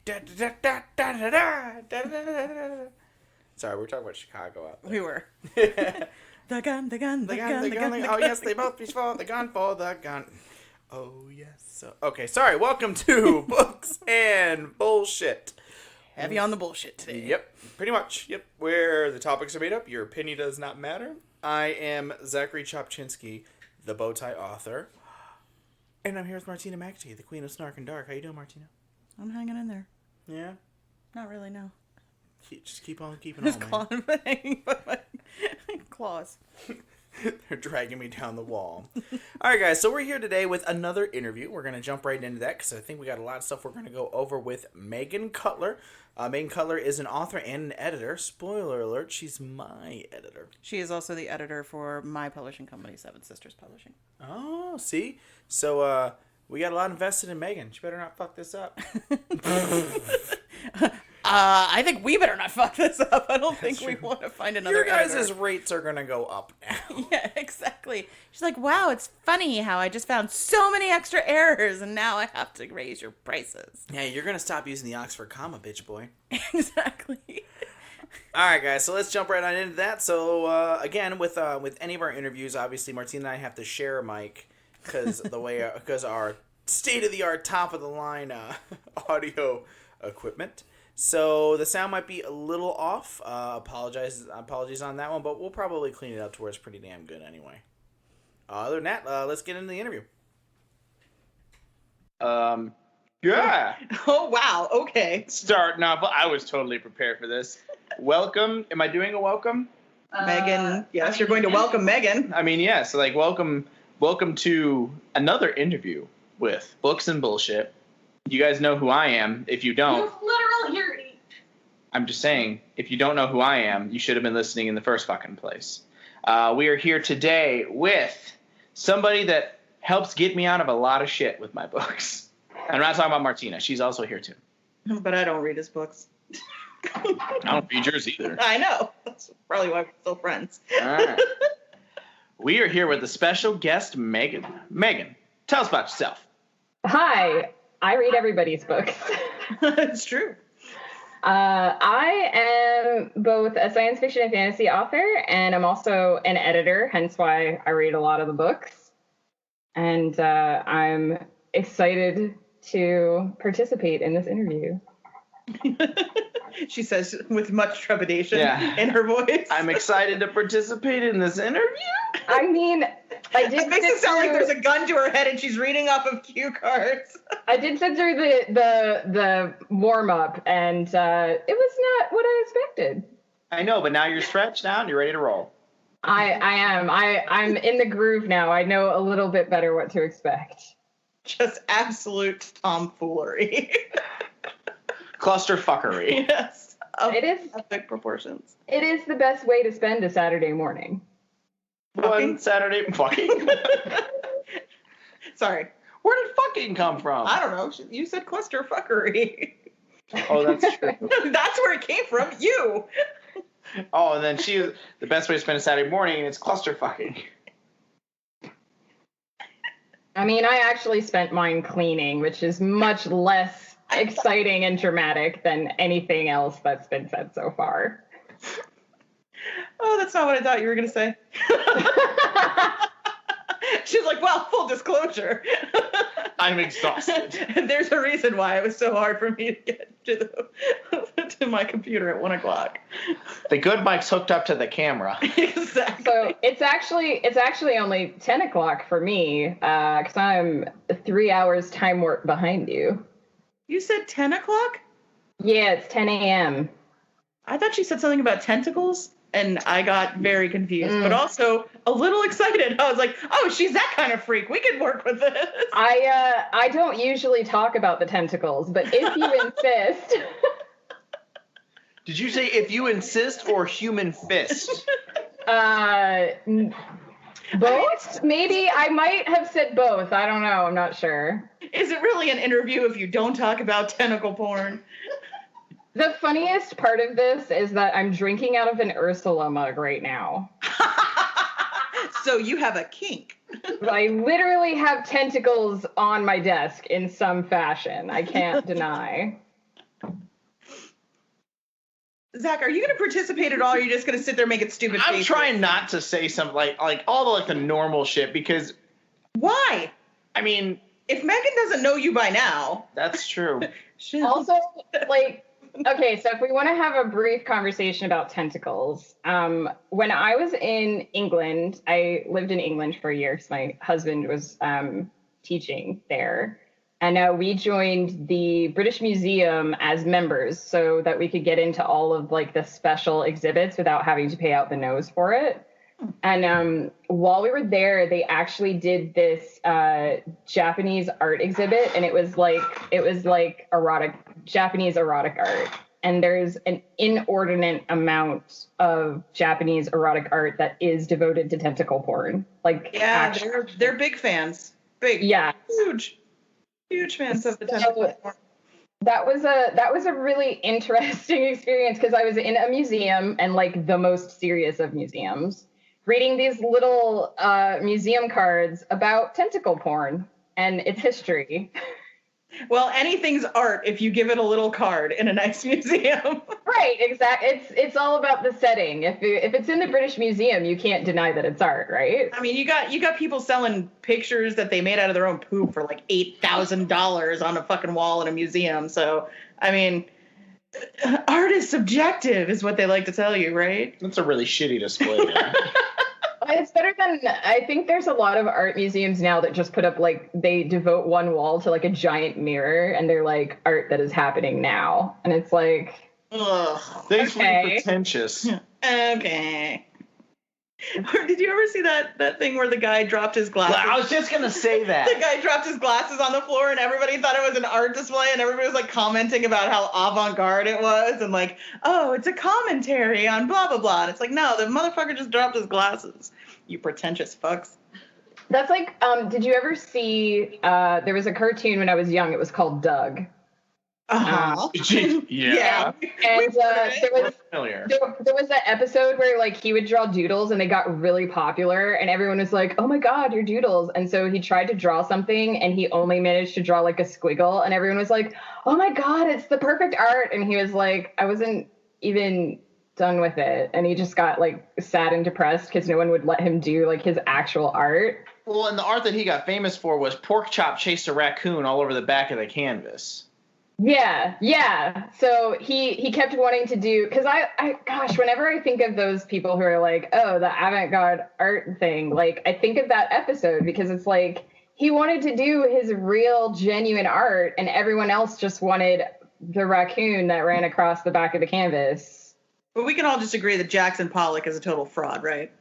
Sorry, we were talking about Chicago out there. We were. The gun. Oh, yes, they both reach for the gun. Oh, yes. So, okay, sorry. Welcome to Books and Bullshit. Heavy on the bullshit today. Yep, pretty much. Yep, where the topics are made up, your opinion does not matter. I am Zachary Chopchinsky, the Bowtie author. And I'm here with Martina McAtee, the Queen of Snark and Dark. How you doing, Martina? I'm hanging in there. Yeah? Not really, no. Just keep on keeping Just on, man. hanging by my claws. They're dragging me down the wall. All right, guys, so we're here today with another interview. We're going to jump right into that because I think we got a lot of stuff we're going to go over with Megan Cutler. Megan Cutler is an author and an editor. Spoiler alert, she's my editor. She is also the editor for my publishing company, Seven Sisters Publishing. Oh, see? So, we got a lot invested in Megan. She better not fuck this up. I think we better not fuck this up. I don't think we want to find another Your guys' editor. rates are going to go up now. Yeah, exactly. She's like, wow, it's funny how I just found so many extra errors and now I have to raise your prices. Yeah, you're going to stop using the Oxford comma, bitch boy. Exactly. All right, guys, so let's jump right on into that. So, again, with any of our interviews, obviously, Martina and I have to share a mic because our state-of-the-art, top-of-the-line audio equipment. So the sound might be a little off. Apologies on that one, but we'll probably clean it up to where it's pretty damn good anyway. Other than that, let's get into the interview. Yeah. Oh, wow. Okay. Starting off, I was totally prepared for this. Welcome. Am I doing a welcome? Megan. Yes, you're going to welcome Megan. I mean, yes. Like, welcome to another interview with Books and Bullshit. You guys know who I am. If you don't, literal hearing. I'm just saying, if you don't know who I am, you should have been listening in the first fucking place. We are here today with somebody that helps get me out of a lot of shit with my books. And I'm not talking about Martina. She's also here too. But I don't read his books. I don't read yours either. I know. That's probably why we're still friends. All right. We are here with a special guest, Megan. Megan, tell us about yourself. Hi, I read everybody's books. It's true. I am both a science fiction and fantasy author, and I'm also an editor, hence why I read a lot of the books. And I'm excited to participate in this interview. She says with much trepidation in her voice. I'm excited to participate in this interview. I mean, I did. It makes it sound like there's a gun to her head and she's reading off of cue cards. I did sit through the warm up, and it was not what I expected. I know, but now you're stretched out and you're ready to roll. I am. I'm in the groove now. I know a little bit better what to expect. Just absolute tomfoolery. Clusterfuckery. Yes. It is epic proportions. It is the best way to spend a Saturday morning. One Saturday fucking. Sorry. Where did fucking come from? I don't know. You said clusterfuckery. Oh, that's true. That's where it came from. You. Oh, and then the best way to spend a Saturday morning, and it's clusterfucking. I mean, I actually spent mine cleaning, which is much less exciting and dramatic than anything else that's been said so far. Oh, that's not what I thought you were going to say. She's like, well, full disclosure. I'm exhausted. And there's a reason why it was so hard for me to get to my computer at 1 o'clock. The good mic's hooked up to the camera. Exactly. So it's actually only 10 o'clock for me, because I'm 3 hours time warp behind you. You said 10 o'clock? Yeah, it's 10 a.m. I thought she said something about tentacles, and I got very confused, but also a little excited. I was like, oh, she's that kind of freak. We could work with this. I don't usually talk about the tentacles, but if you insist. Did you say if you insist or human fist? Both? Maybe. I might have said both. I don't know. I'm not sure. Is it really an interview if you don't talk about tentacle porn? The funniest part of this is that I'm drinking out of an Ursula mug right now. So you have a kink. I literally have tentacles on my desk in some fashion. I can't deny. Zach, are you going to participate at all, or are you just going to sit there making stupid faces? I'm trying not to say something like all the normal shit because. Why? I mean, if Megan doesn't know you by now. That's true. Also, okay, so if we want to have a brief conversation about tentacles, when I was in England, I lived in England for a year because my husband was teaching there. And we joined the British Museum as members so that we could get into all of the special exhibits without having to pay out the nose for it. And while we were there, they actually did this Japanese art exhibit, and it was like Japanese erotic art. And there's an inordinate amount of Japanese erotic art that is devoted to tentacle porn. They're big fans. Big. Yeah. Huge fans of the tentacle porn. That was a really interesting experience because I was in a museum and the most serious of museums, reading these little museum cards about tentacle porn and its history. Well, anything's art if you give it a little card in a nice museum. Right, exactly. It's all about the setting. If it's in the British Museum, you can't deny that it's art, right? I mean, you got people selling pictures that they made out of their own poop for $8,000 on a fucking wall in a museum. So, I mean, art is subjective, is what they like to tell you, right? That's a really shitty display. It's better than, I think there's a lot of art museums now that just put up they devote one wall to a giant mirror and they're art that is happening now. And it's ugh. Thanks for being pretentious. Okay. Did you ever see that thing where the guy dropped his glasses? I was just going to say that. The guy dropped his glasses on the floor and everybody thought it was an art display and everybody was commenting about how avant-garde it was and oh, it's a commentary on blah, blah, blah. And it's no, the motherfucker just dropped his glasses. You pretentious fucks. That's did you ever see, there was a cartoon when I was young, it was called Doug. Uh-huh. Yeah. And there was that episode where he would draw doodles and they got really popular and everyone was like, oh my God, your doodles. And so he tried to draw something and he only managed to draw a squiggle and everyone was like, oh my God, it's the perfect art. And he was like, I wasn't even done with it. And he just got sad and depressed because no one would let him do his actual art. Well, and the art that he got famous for was Pork Chop chased a raccoon all over the back of the canvas. Yeah. So he kept wanting to do, because gosh, whenever I think of those people who are oh, the avant-garde art thing, I think of that episode because it's he wanted to do his real genuine art and everyone else just wanted the raccoon that ran across the back of the canvas. But we can all just agree that Jackson Pollock is a total fraud, right?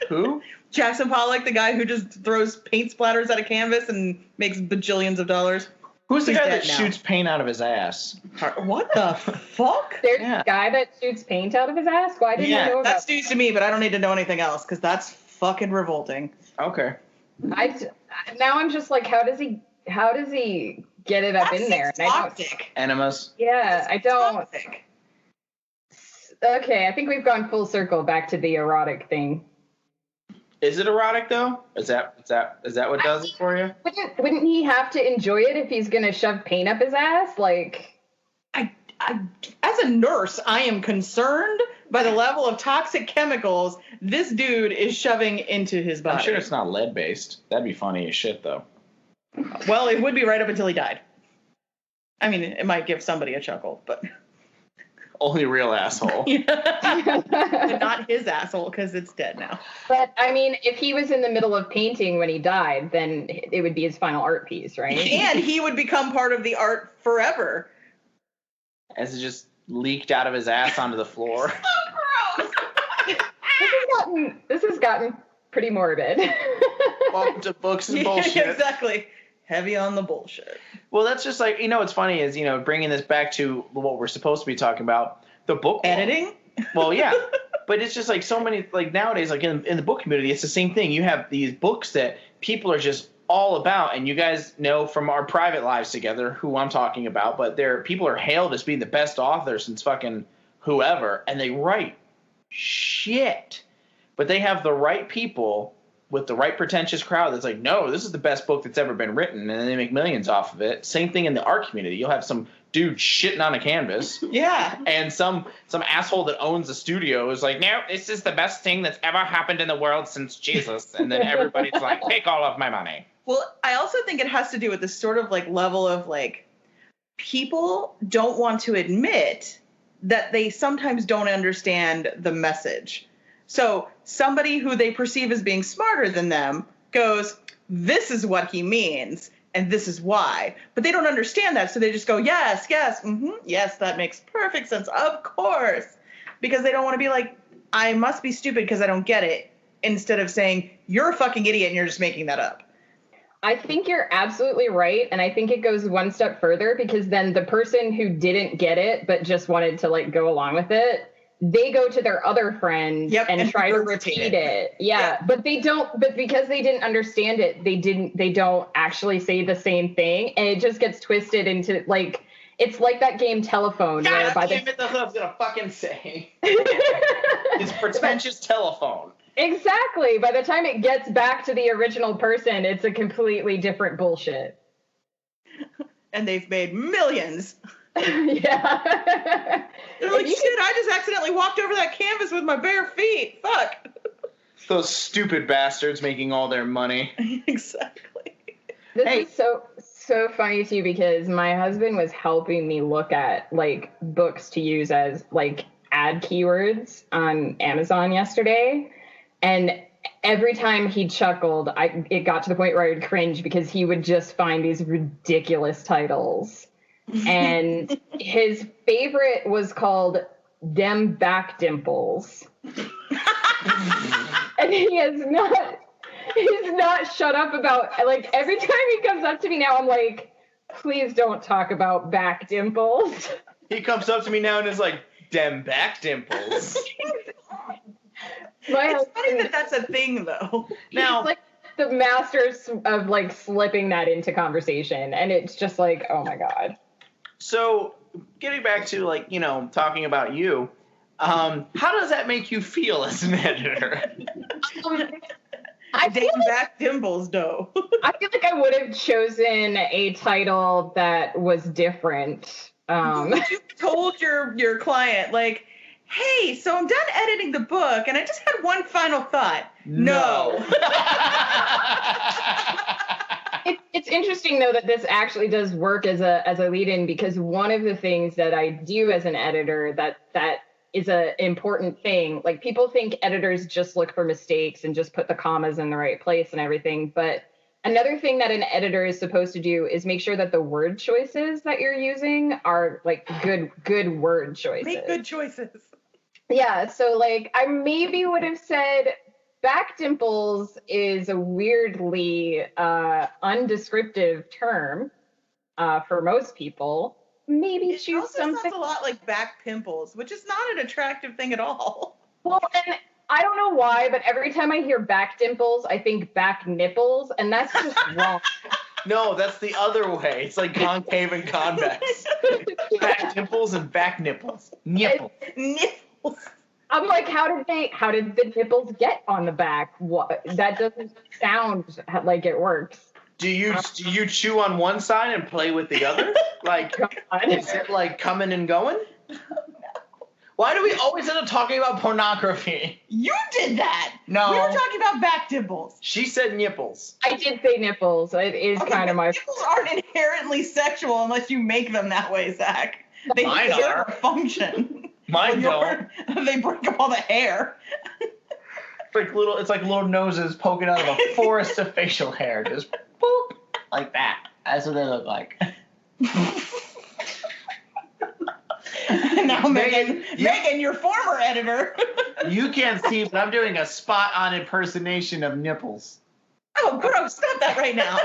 Who? Jackson Pollock, the guy who just throws paint splatters at a canvas and makes bajillions of dollars. Who's the guy that shoots paint out of his ass? What the fuck? There's a guy that shoots paint out of his ass? Why didn't I know about that? That's news to me, but I don't need to know anything else because that's fucking revolting. Okay. Now I'm just how does he get it up in there? Toxic. Enemas. Yeah, I don't. Toxic. Okay, I think we've gone full circle back to the erotic thing. Is it erotic though? Is that what does it for you? Wouldn't he have to enjoy it if he's gonna shove paint up his ass? I as a nurse, I am concerned by the level of toxic chemicals this dude is shoving into his body. I'm sure it's not lead based. That'd be funny as shit though. Well, it would be right up until he died. I mean, it might give somebody a chuckle, but only real asshole. But not his asshole because it's dead now. But I mean, if he was in the middle of painting when he died, then it would be his final art piece, right? And he would become part of the art forever. As it just leaked out of his ass onto the floor. So gross. This has gotten pretty morbid. Welcome to books and bullshit. Yeah, exactly. Heavy on the bullshit. Well, that's just what's funny is, bringing this back to what we're supposed to be talking about, the book. Editing? Well, yeah. But it's just so many, nowadays, in the book community, it's the same thing. You have these books that people are just all about, and you guys know from our private lives together who I'm talking about, but people are hailed as being the best authors since fucking whoever, and they write shit. But they have the right people with the right pretentious crowd that's no, this is the best book that's ever been written, and then they make millions off of it. Same thing in the art community. You'll have some dude shitting on a canvas. Yeah. And some asshole that owns a studio is like, no, this is the best thing that's ever happened in the world since Jesus. And then everybody's like, take all of my money. Well, I also think it has to do with this sort of like level of like people don't want to admit that they sometimes don't understand the message. So somebody who they perceive as being smarter than them goes, this is what he means, and this is why. But they don't understand that, so they just go, yes, yes, yes, that makes perfect sense, of course. Because they don't want to be like, I must be stupid because I don't get it, instead of saying, you're a fucking idiot and you're just making that up. I think you're absolutely right. And I think it goes one step further, because then the person who didn't get it but just wanted to like go along with it, they go to their other friend and try to repeat it. Yeah. But they don't, but because they didn't understand it, they don't actually say the same thing. And it just gets twisted into like, it's like that game Telephone. God damn it, that's what I was gonna fucking say. It's pretentious telephone. Exactly. By the time it gets back to the original person, it's a completely different bullshit. And they've made millions. Yeah. They're like, shit, I just accidentally walked over that canvas with my bare feet. Fuck. Those stupid bastards making all their money. Exactly. This is so funny too, because my husband was helping me look at like books to use as like ad keywords on Amazon yesterday. And every time he chuckled, it got to the point where I would cringe, because he would just find these ridiculous titles. And his favorite was called Dem Back Dimples. And he's not shut up about, like, every time he comes up to me now, I'm like, please don't talk about back dimples. He comes up to me now and is like, Dem Back Dimples. It's funny that that's a thing, though. Now, he's like the masters of like slipping that into conversation, and it's just like, oh my god. So, getting back to like, you know, talking about you, how does that make you feel as an editor? I feel back dimples, though. I feel like I would have chosen a title that was different. You told your client, like, hey, so I'm done editing the book, and I just had one final thought. No. It's interesting, though, that this actually does work as a lead-in, because one of the things that I do as an editor that is an important thing, like people think editors just look for mistakes and just put the commas in the right place and everything, but another thing that an editor is supposed to do is make sure that the word choices that you're using are like good word choices. Make good choices. Yeah, so like I maybe would have said back dimples is a weirdly undescriptive term for most people. Maybe choose something. It sounds a lot like back pimples, which is not an attractive thing at all. Well, and I don't know why, but every time I hear back dimples, I think back nipples, and that's just wrong. No, that's the other way. It's like concave and convex. Back dimples and back nipples. Nipples. Nipples. I'm like, how did the nipples get on the back? What? That doesn't sound like it works. Do you chew on one side and play with the other? Like, is it like coming and going? Why do we always end up talking about pornography? You did that. No. We were talking about back dimples. She said nipples. I did say nipples. It is kind of my... Nipples aren't inherently sexual unless you make them that way, Zach. They Mine serve are. a function. Mine don't. They break up all the hair. It's like little noses poking out of a forest of facial hair. Just boop. Like that. That's what they look like. Now, Megan, your former editor. You can't see, but I'm doing a spot-on impersonation of nipples. Oh, gross. Stop that right now.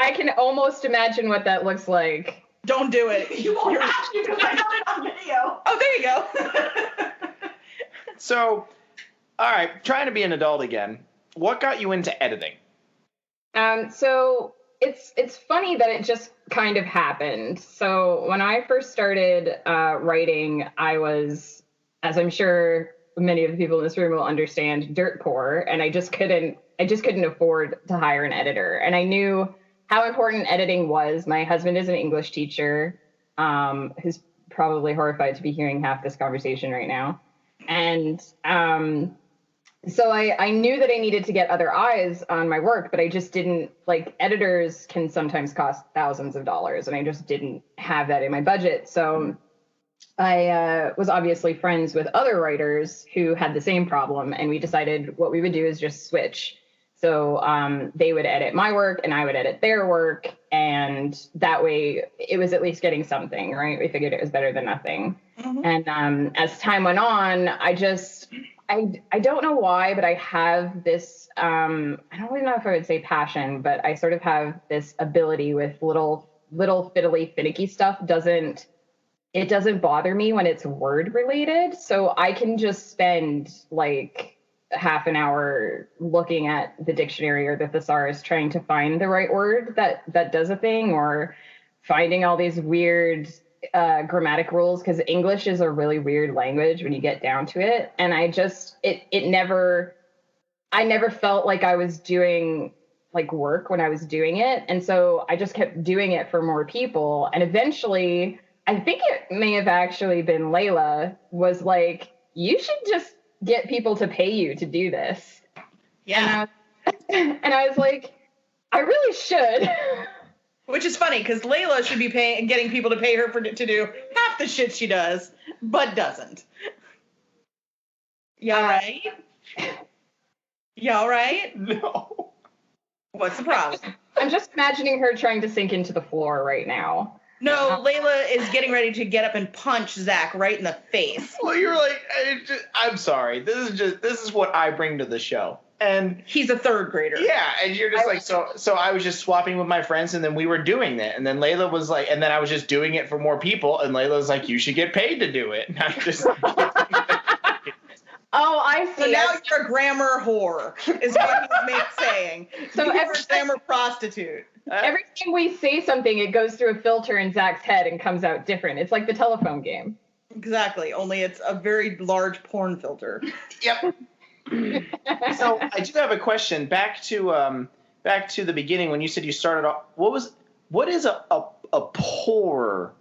I can almost imagine what that looks like. Don't do it. You won't have to, because I got it on video. Oh, there you go. So, all right, trying to be an adult again. What got you into editing? So it's funny that it just kind of happened. So when I first started writing, I was, as I'm sure many of the people in this room will understand, dirt poor, and I just couldn't afford to hire an editor. And I knew how important editing was. My husband is an English teacher, who's probably horrified to be hearing half this conversation right now. And so I knew that I needed to get other eyes on my work, but I just didn't, like, editors can sometimes cost thousands of dollars, and I just didn't have that in my budget. So I was obviously friends with other writers who had the same problem, and we decided what we would do is just switch. So they would edit my work and I would edit their work, and that way it was at least getting something, right? We figured it was better than nothing. Mm-hmm. And as time went on, I don't know why, but I have this, I don't really know if I would say passion, but I sort of have this ability with little fiddly finicky stuff. It doesn't bother me when it's word related. So I can just spend like half an hour looking at the dictionary or the thesaurus trying to find the right word that does a thing, or finding all these weird grammatic rules, because English is a really weird language when you get down to it. And I never felt like I was doing like work when I was doing it. And so I just kept doing it for more people. And eventually, I think it may have actually been Layla was like, you should just get people to pay you to do this. Yeah. And I was like, I really should. Which is funny, because Layla should be getting people to pay her to do half the shit she does, but doesn't. You all right? You all right? No. What's the problem? I'm just imagining her trying to sink into the floor right now. No, Layla is getting ready to get up and punch Zach right in the face. Well, you're like, I'm sorry. This is what I bring to the show. And he's a third grader. Yeah, and you're just like, so I was just swapping with my friends, and then we were doing that. And then Layla was like, and then I was just doing it for more people, and Layla was like, you should get paid to do it. And I just Oh, I see. So now you're a grammar whore, is what he's saying. So you're a grammar prostitute. Every time we say something, it goes through a filter in Zach's head and comes out different. It's like the telephone game. Exactly, only it's a very large porn filter. Yep. So I do have a question. Back to the beginning when you said you started off. What is a pour?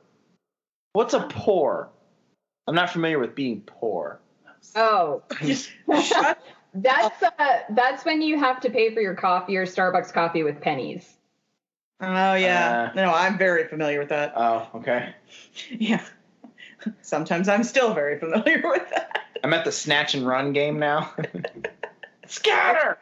What's a pour? I'm not familiar with being poor. Oh, that's when you have to pay for your coffee or Starbucks coffee with pennies. Oh yeah, no, I'm very familiar with that. Oh, okay. Yeah, sometimes I'm still very familiar with that. I'm at the snatch and run game now. Scatter!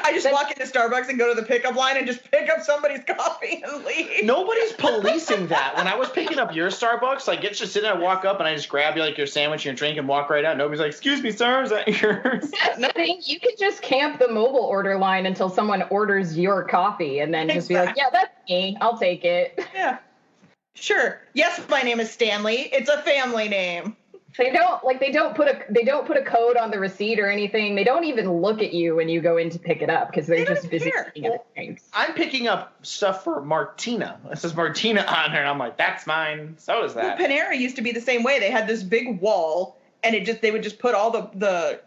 I just walk into Starbucks and go to the pickup line and just pick up somebody's coffee and leave. Nobody's policing that. When I was picking up your Starbucks, like, it's just sitting there, I walk up and I just grab you like your sandwich and your drink and walk right out. Nobody's like, excuse me, sir, is that yours? That's the thing. You can just camp the mobile order line until someone orders your coffee and then just be like, yeah, that's me. I'll take it. Yeah. Sure. Yes, my name is Stanley. It's a family name. They don't put a code on the receipt or anything. They don't even look at you when you go in to pick it up because they're just busy picking up things. I'm picking up stuff for Martina. It says Martina on there, and I'm like, that's mine. So is that. Well, Panera used to be the same way. They had this big wall, and they would just put all the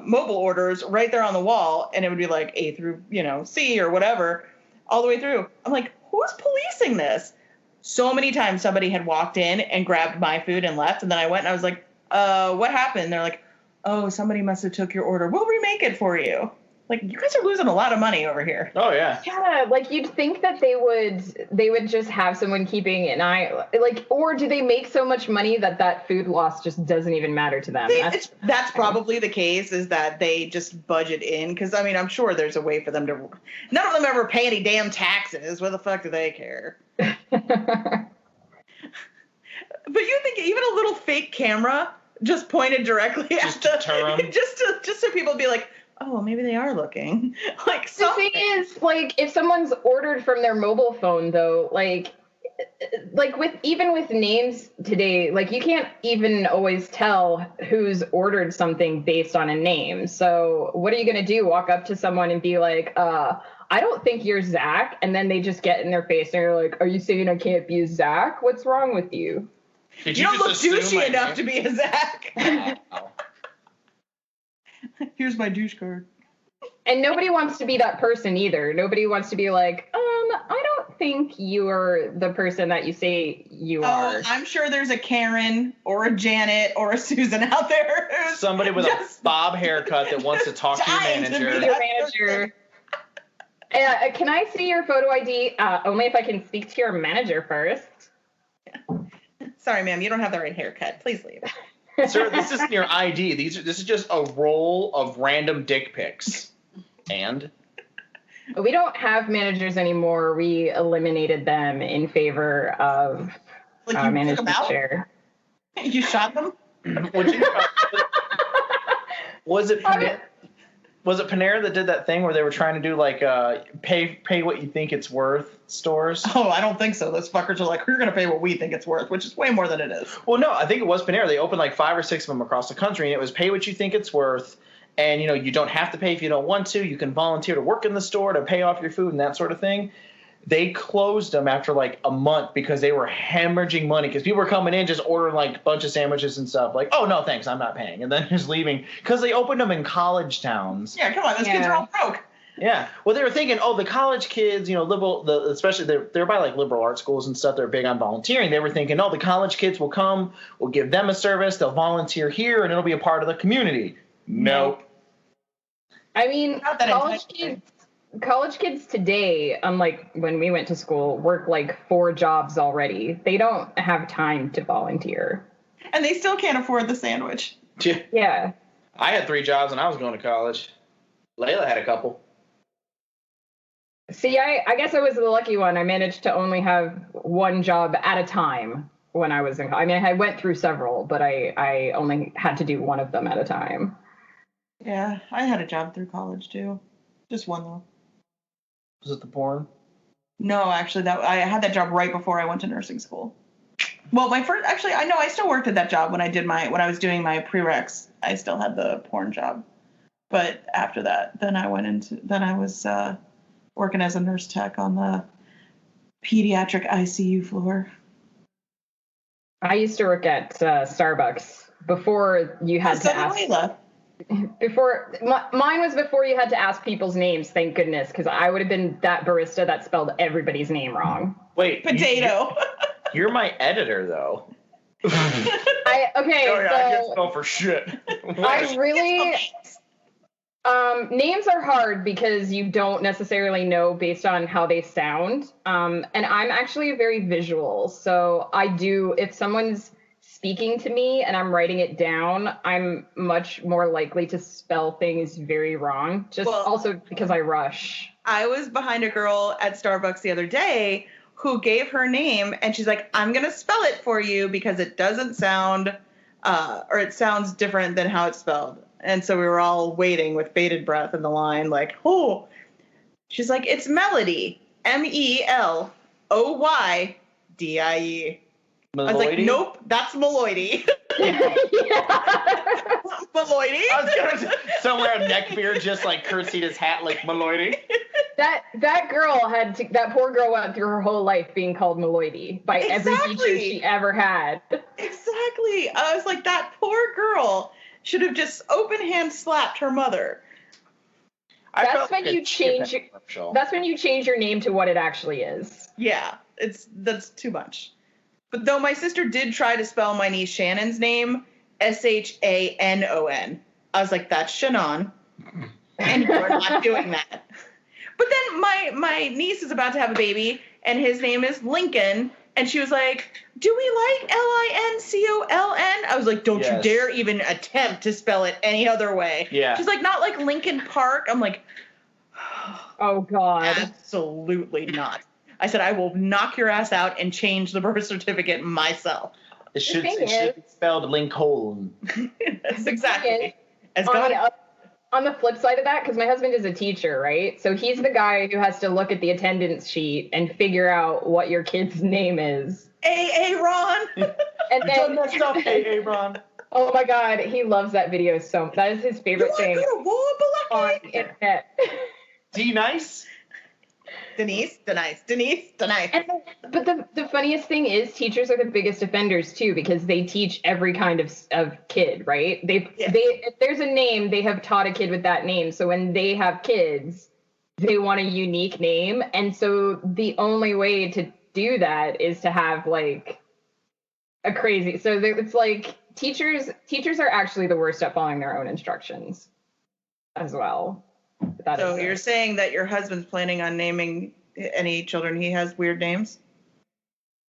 mobile orders right there on the wall, and it would be like A through C or whatever, all the way through. I'm like, who's policing this? So many times somebody had walked in and grabbed my food and left, and then I went and I was like, what happened? They're like, oh, somebody must have took your order. We'll remake it for you. Like, you guys are losing a lot of money over here. Oh yeah. Yeah, like you'd think that they would just have someone keeping an eye, like, or do they make so much money that food loss just doesn't even matter to them? That's probably the case, is that they just budget in, because I mean, I'm sure there's a way for them to. None of them ever pay any damn taxes. What the fuck do they care? But you think even a little fake camera just pointed directly just at the just so people would be like, oh, well, maybe they are looking. Like, the thing is, like, if someone's ordered from their mobile phone, though, like with names today, like, you can't even always tell who's ordered something based on a name. So what are you gonna do? Walk up to someone and be like, I don't think you're Zach, and then they just get in their face and you're like, are you saying I can't be a Zach? What's wrong with you? You don't look douchey enough to be a Zach. Oh. Here's my douche card. And nobody wants to be that person either. Nobody wants to be like, I don't think you're the person that you say you are. I'm sure there's a Karen or a Janet or a Susan out there. Somebody with a bob haircut that wants to talk to your manager. Your manager. Can I see your photo ID? Only if I can speak to your manager first. Sorry, ma'am, you don't have the right haircut. Please leave. Sir, this isn't your ID. This is just a roll of random dick pics. And? We don't have managers anymore. We eliminated them in favor of management share. You shot them? Was it Panera that did that thing where they were trying to do like pay what you think it's worth stores? Oh, I don't think so. Those fuckers are like, we're going to pay what we think it's worth, which is way more than it is. Well, no, I think it was Panera. They opened like 5 or 6 of them across the country, and it was pay what you think it's worth. And, you know, you don't have to pay if you don't want to. You can volunteer to work in the store to pay off your food and that sort of thing. They closed them after like a month because they were hemorrhaging money because people were coming in just ordering like a bunch of sandwiches and stuff like, oh, no, thanks, I'm not paying. And then just leaving because they opened them in college towns. Yeah, come on. Those kids are all broke. Yeah. Well, they were thinking, oh, the college kids, you know, especially they're by like liberal arts schools and stuff. They're big on volunteering. They were thinking, oh, the college kids will come. We'll give them a service. They'll volunteer here and it'll be a part of the community. Nope. I mean, college kids today, unlike when we went to school, work like 4 jobs already. They don't have time to volunteer. And they still can't afford the sandwich. Yeah. I had 3 jobs when I was going to college. Layla had a couple. See, I guess I was the lucky one. I managed to only have 1 job at a time when I was in college. I mean, I went through several, but I only had to do one of them at a time. Yeah, I had a job through college too. Just one though. Was it the porn? No, actually, I had that job right before I went to nursing school. Well, I still worked at that job when I was doing my prereqs. I still had the porn job, but after that, then I was working as a nurse tech on the pediatric ICU floor. I used to work at Starbucks before you had to ask. Mine was before you had to ask people's names, thank goodness, because I would have been that barista that spelled everybody's name wrong. Wait, potato. You're my editor, though. I can't spell for shit. I really names are hard because you don't necessarily know based on how they sound. And I'm actually very visual, so if someone's speaking to me and I'm writing it down, I'm much more likely to spell things very wrong, also because I rush. I was behind a girl at Starbucks the other day who gave her name, and she's like, I'm going to spell it for you because it doesn't sound, or it sounds different than how it's spelled. And so we were all waiting with bated breath in the line, like, oh. She's like, it's Melody, Meloydie. I was like, nope, that's Meloydie. Meloydie. I was going to somewhere a neckbeard just like curtsied his hat like Meloydie. That poor girl went through her whole life being called Meloydie by every teacher she ever had. Exactly. I was like, that poor girl should have just open hand slapped her mother. That's when you change your name to what it actually is. Yeah, that's too much. But though my sister did try to spell my niece Shannon's name Shanon, I was like, that's Shannon, and you're not doing that. But then my niece is about to have a baby, and his name is Lincoln, and she was like, do we like Lincoln? I was like, don't you dare even attempt to spell it any other way. Yeah. She's like, not like Lincoln Park. I'm like, oh God. Absolutely not. I said, I will knock your ass out and change the birth certificate myself. It should be spelled Lincoln. That's exactly. On the flip side of that, because my husband is a teacher, right? So he's the guy who has to look at the attendance sheet and figure out what your kid's name is. Ron. And then that stuff, Ron. Oh my God, he loves that video so much. That is his favorite thing on the internet. Denise. But the funniest thing is teachers are the biggest offenders too, because they teach every kind of kid, right? If there's a name, they have taught a kid with that name. So when they have kids, they want a unique name. And so the only way to do that is to have like a crazy, so it's like teachers are actually the worst at following their own instructions as well. So you're saying that your husband's planning on naming any children he has weird names?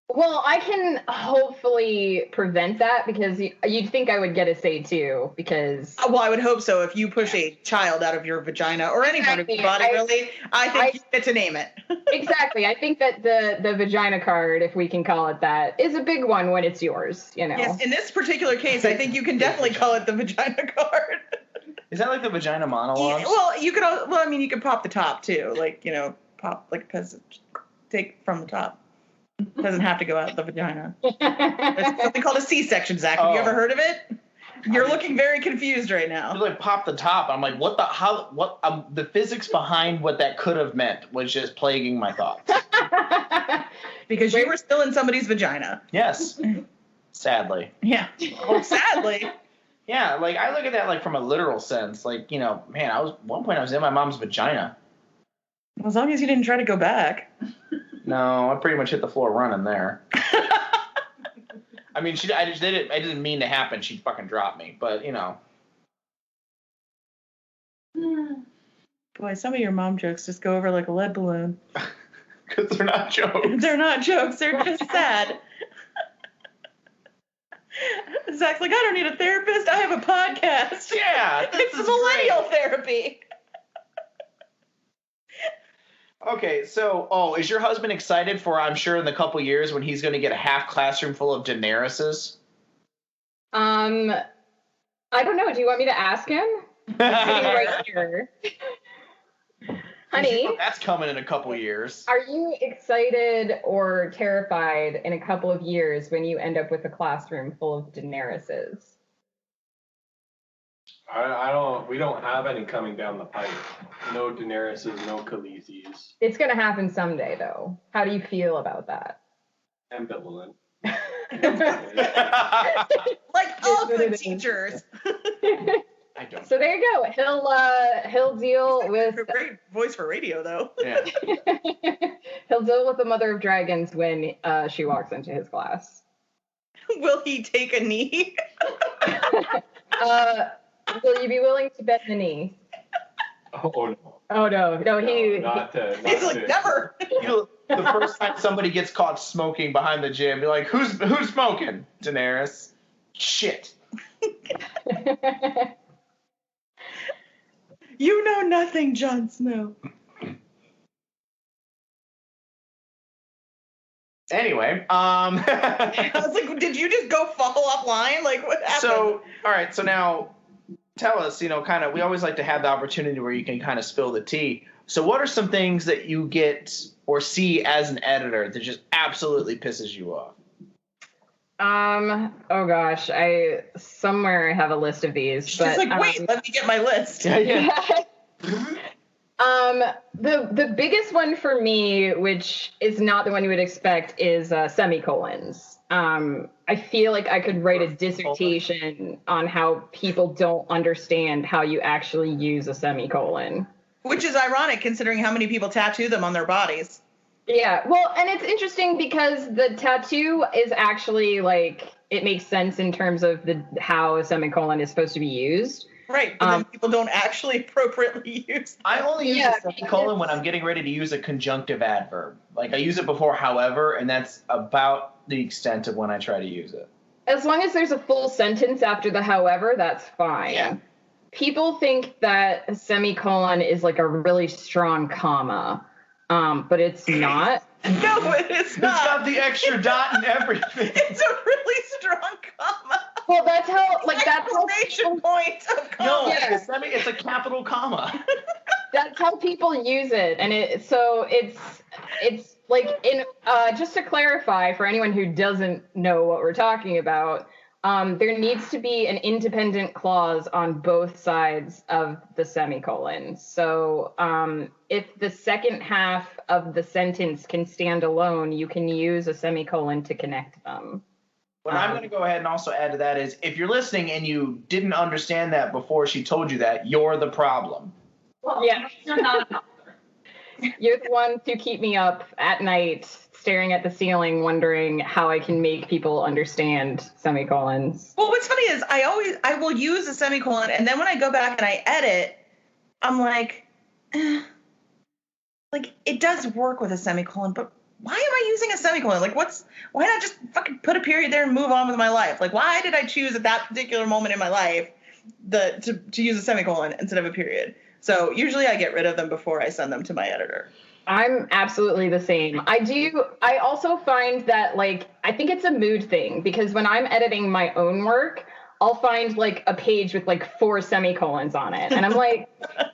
Well, I can hopefully prevent that because you'd think I would get a say too, because... Well, I would hope so. If you push a child out of your vagina or any part of your body, really, I think you get to name it. Exactly. I think that the vagina card, if we can call it that, is a big one when it's yours, you know. Yes, in this particular case, I think you can definitely call it the vagina card. Is that like the vagina monologues? Yeah, well, you could. Well, I mean, you could pop the top too, like pop because take from the top. It doesn't have to go out the vagina. There's something called a C-section, Zach. Have you ever heard of it? You're looking very confused right now. You like pop the top. I'm like, what the physics behind what that could have meant was just plaguing my thoughts. Because you were still in somebody's vagina. Yes. Sadly. Yeah. Oh, sadly. Yeah, like I look at that like from a literal sense. Like, man, at one point I was in my mom's vagina. As long as you didn't try to go back. No, I pretty much hit the floor running there. I mean, I didn't mean to happen. She fucking dropped me, but Boy, some of your mom jokes just go over like a lead balloon. Because they're not jokes. They're not jokes. They're just sad. Zach's like, I don't need a therapist. I have a podcast. Yeah, it's millennial therapy. Okay, so, is your husband excited for, I'm sure, in the couple years when he's going to get a half classroom full of Daenerys's? I don't know. Do you want me to ask him? Right here. Honey, that's coming in a couple years. Are you excited or terrified in a couple of years when you end up with a classroom full of Daenerys's? We don't have any coming down the pipe. No Daenerys's, no Khaleesi's. It's going to happen someday, though. How do you feel about that? Ambivalent. Like all good teachers. I don't. So there you go. He'll deal with... Great voice for radio, though. Yeah. He'll deal with the Mother of Dragons when she walks into his class. Will he take a knee? Will you be willing to bend the knee? Oh no. Oh no, He's like, never. The first time somebody gets caught smoking behind the gym, be like, who's smoking? Daenerys. Shit. You know nothing, Jon Snow. Anyway, I was like, did you just go fall offline? Like, what happened? So, all right, so now tell us, kind of, we always like to have the opportunity where you can kind of spill the tea. So what are some things that you get or see as an editor that just absolutely pisses you off? Oh gosh, somewhere I have a list of these. She's but, like, wait, let me get my list. The biggest one for me, which is not the one you would expect, is semicolons. I feel like I could write a dissertation on how people don't understand how you actually use a semicolon. Which is ironic considering how many people tattoo them on their bodies. Yeah, well, and it's interesting because the tattoo is actually like, it makes sense in terms of how a semicolon is supposed to be used. Right, but then people don't actually appropriately use them. I only use a semicolon when I'm getting ready to use a conjunctive adverb. Like, I use it before however, and that's about the extent of when I try to use it. As long as there's a full sentence after the however, that's fine. Yeah. People think that a semicolon is like a really strong comma, but it's not. No, it's not. It's got the extra dot and everything. It's a really strong comma. Well, that's how, like, that's how exclamation point of comma. No, Yeah. it's a capital comma. That's how people use it, and it's like, in just to clarify for anyone who doesn't know what we're talking about, there needs to be an independent clause on both sides of the semicolon. So if the second half of the sentence can stand alone, you can use a semicolon to connect them. What I'm going to go ahead and also add to that is, if you're listening and you didn't understand that before she told you that, you're the problem. Well, yeah. You're the ones who keep me up at night staring at the ceiling wondering how I can make people understand semicolons. Well, what's funny is I will use a semicolon, and then when I go back and I edit, I'm like, like it does work with a semicolon, but why am I using a semicolon? Like, why not just fucking put a period there and move on with my life? Like, why did I choose at that particular moment in my life to use a semicolon instead of a period? So usually I get rid of them before I send them to my editor. I'm absolutely the same. I also find that, like, I think it's a mood thing, because when I'm editing my own work, I'll find like a page with like 4 semicolons on it. And I'm like,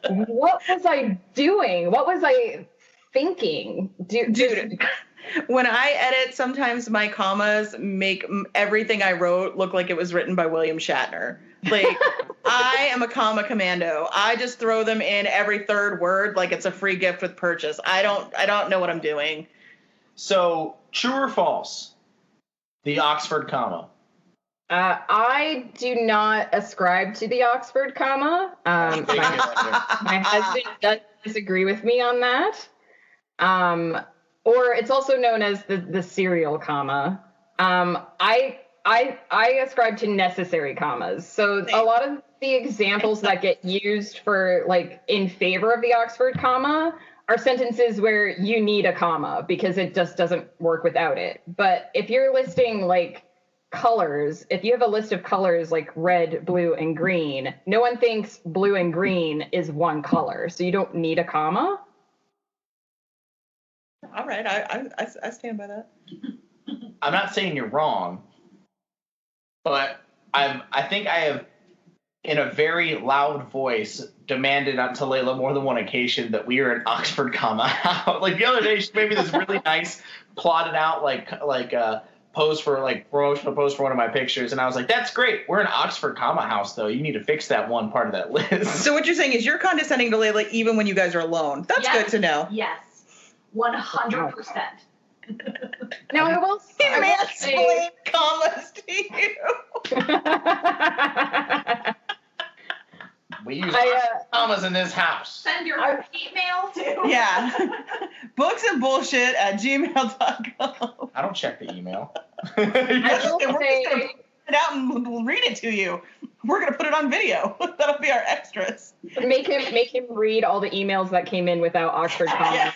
what was I doing? What was I thinking? Dude, when I edit, sometimes my commas make everything I wrote look like it was written by William Shatner. Like, I am a comma commando. I just throw them in every third word like it's a free gift with purchase. I don't know what I'm doing. So, true or false? The Oxford comma. I do not ascribe to the Oxford comma. My husband does disagree with me on that. Or it's also known as the serial comma. I ascribe to necessary commas. So a lot of the examples that get used for, like, in favor of the Oxford comma are sentences where you need a comma because it just doesn't work without it. But if you're listing, like, colors, if you have a list of colors like red, blue, and green, no one thinks blue and green is one color. So you don't need a comma. All right, I stand by that. I'm not saying you're wrong, but I think I have, in a very loud voice, demanded to Layla more than one occasion that we are an Oxford comma out. Like the other day, she made me this really nice, plotted out like post for, like, promotional post for one of my pictures, and I was like, that's great. We're an Oxford comma house, though. You need to fix that one part of that list. So what you're saying is you're condescending to Layla even when you guys are alone. That's good to know. Yes, 100%. Now I will say, Mansplain commas to you. We use Oxford commas in this house. Send your email to. Yeah. booksandbullshit@gmail.com. I don't check the email. I will say, Put it out and we'll read it to you. We're gonna put it on video. That'll be our extras. make him read all the emails that came in without Oxford commas.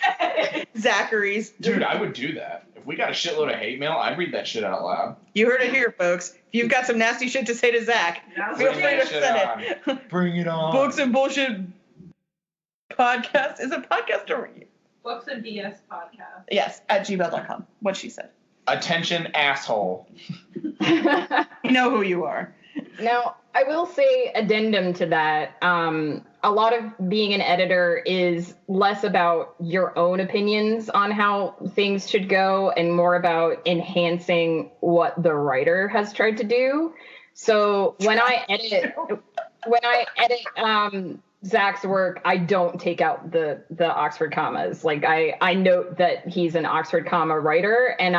Zachary's. Dude, I would do that. If we got a shitload of hate mail, I'd read that shit out loud. You heard it here, folks. If you've got some nasty shit to say to Zach, feel free to send it. Bring it on. Books and Bullshit podcast. Is it podcast or Books and BS podcast. yes, @gmail.com. What she said. Attention, asshole. You know who you are. Now, I will say, addendum to that, a lot of being an editor is less about your own opinions on how things should go and more about enhancing what the writer has tried to do. So when I edit Zach's work, I don't take out the Oxford commas. Like, I note that he's an Oxford comma writer, and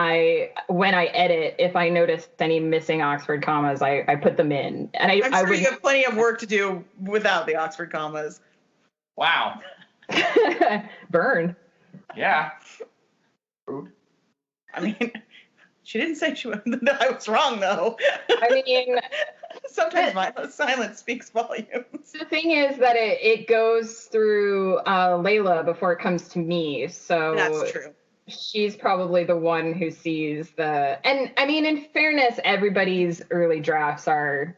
when I edit, if I notice any missing Oxford commas, I put them in. And I'm sure you have plenty of work to do without the Oxford commas. Wow. Burn. Yeah. I mean, she didn't say that I was wrong, though. I mean, sometimes my silence speaks volumes. The thing is that it goes through Layla before it comes to me. So that's true. She's probably the one who sees and I mean, in fairness, everybody's early drafts are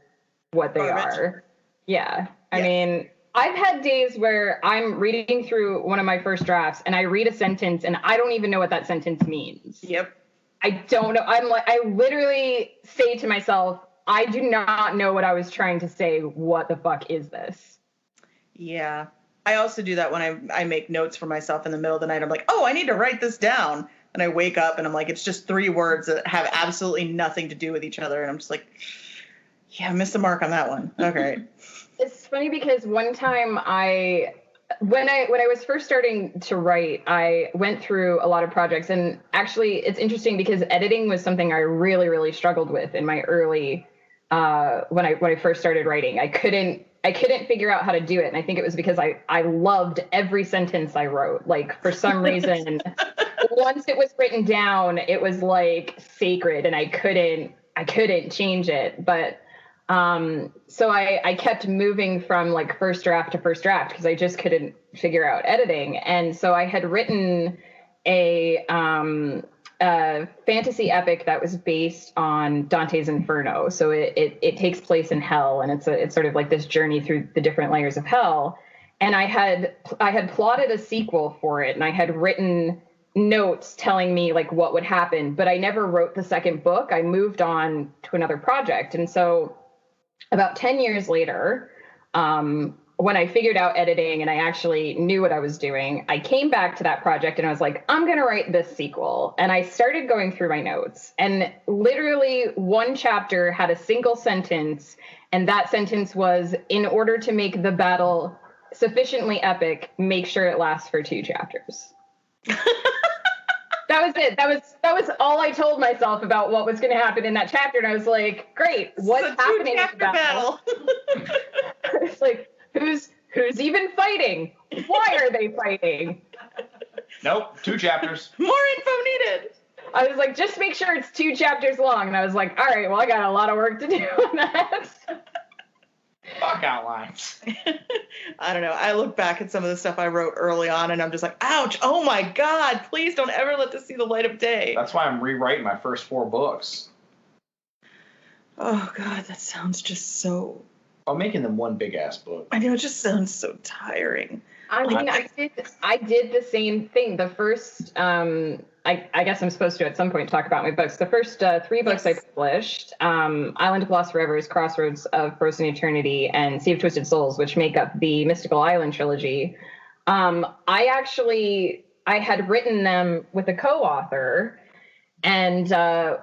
what they are. Yeah. I mean, I've had days where I'm reading through one of my first drafts and I read a sentence and I don't even know what that sentence means. Yep. I don't know. I literally say to myself, I do not know what I was trying to say. What the fuck is this? Yeah. I also do that when I make notes for myself in the middle of the night. I'm like, oh, I need to write this down. And I wake up and I'm like, it's just 3 words that have absolutely nothing to do with each other. And I'm just like, yeah, I missed the mark on that one. Okay. It's funny because one time when I was first starting to write, I went through a lot of projects, and actually it's interesting because editing was something I really, really struggled with in my early when I first started writing. I couldn't I couldn't figure out how to do it. And I think it was because I loved every sentence I wrote. Like, for some reason, once it was written down, it was like sacred, and I couldn't change it. But so I kept moving from like first draft to first draft because I just couldn't figure out editing. And so I had written a fantasy epic that was based on Dante's Inferno. So it takes place in hell, and it's sort of like this journey through the different layers of hell. And I had plotted a sequel for it, and I had written notes telling me like what would happen, but I never wrote the second book. I moved on to another project. And so about 10 years later, when I figured out editing and I actually knew what I was doing, I came back to that project and I was like, I'm going to write this sequel. And I started going through my notes, and literally one chapter had a single sentence. And that sentence was, in order to make the battle sufficiently epic, make sure it lasts for 2 chapters. That was it. That was all I told myself about what was going to happen in that chapter. And I was like, great, what's happening in the battle? It's like, who's even fighting? Why are they fighting? Nope, 2 chapters. More info needed. I was like, just make sure it's 2 chapters long. And I was like, all right, well, I got a lot of work to do on that. Fuck outlines. I don't know. I look back at some of the stuff I wrote early on, and I'm just like, ouch, oh my God, please don't ever let this see the light of day. That's why I'm rewriting my first 4 books. Oh God, that sounds just so... I'm making them one big-ass book. I know, it just sounds so tiring. I mean, I did the same thing. The first, I guess I'm supposed to at some point talk about my books. The first 3 books I published, Island of Lost Rivers, Crossroads of Frozen Eternity, and Sea of Twisted Souls, which make up the Mystical Island trilogy. I had written them with a co-author, and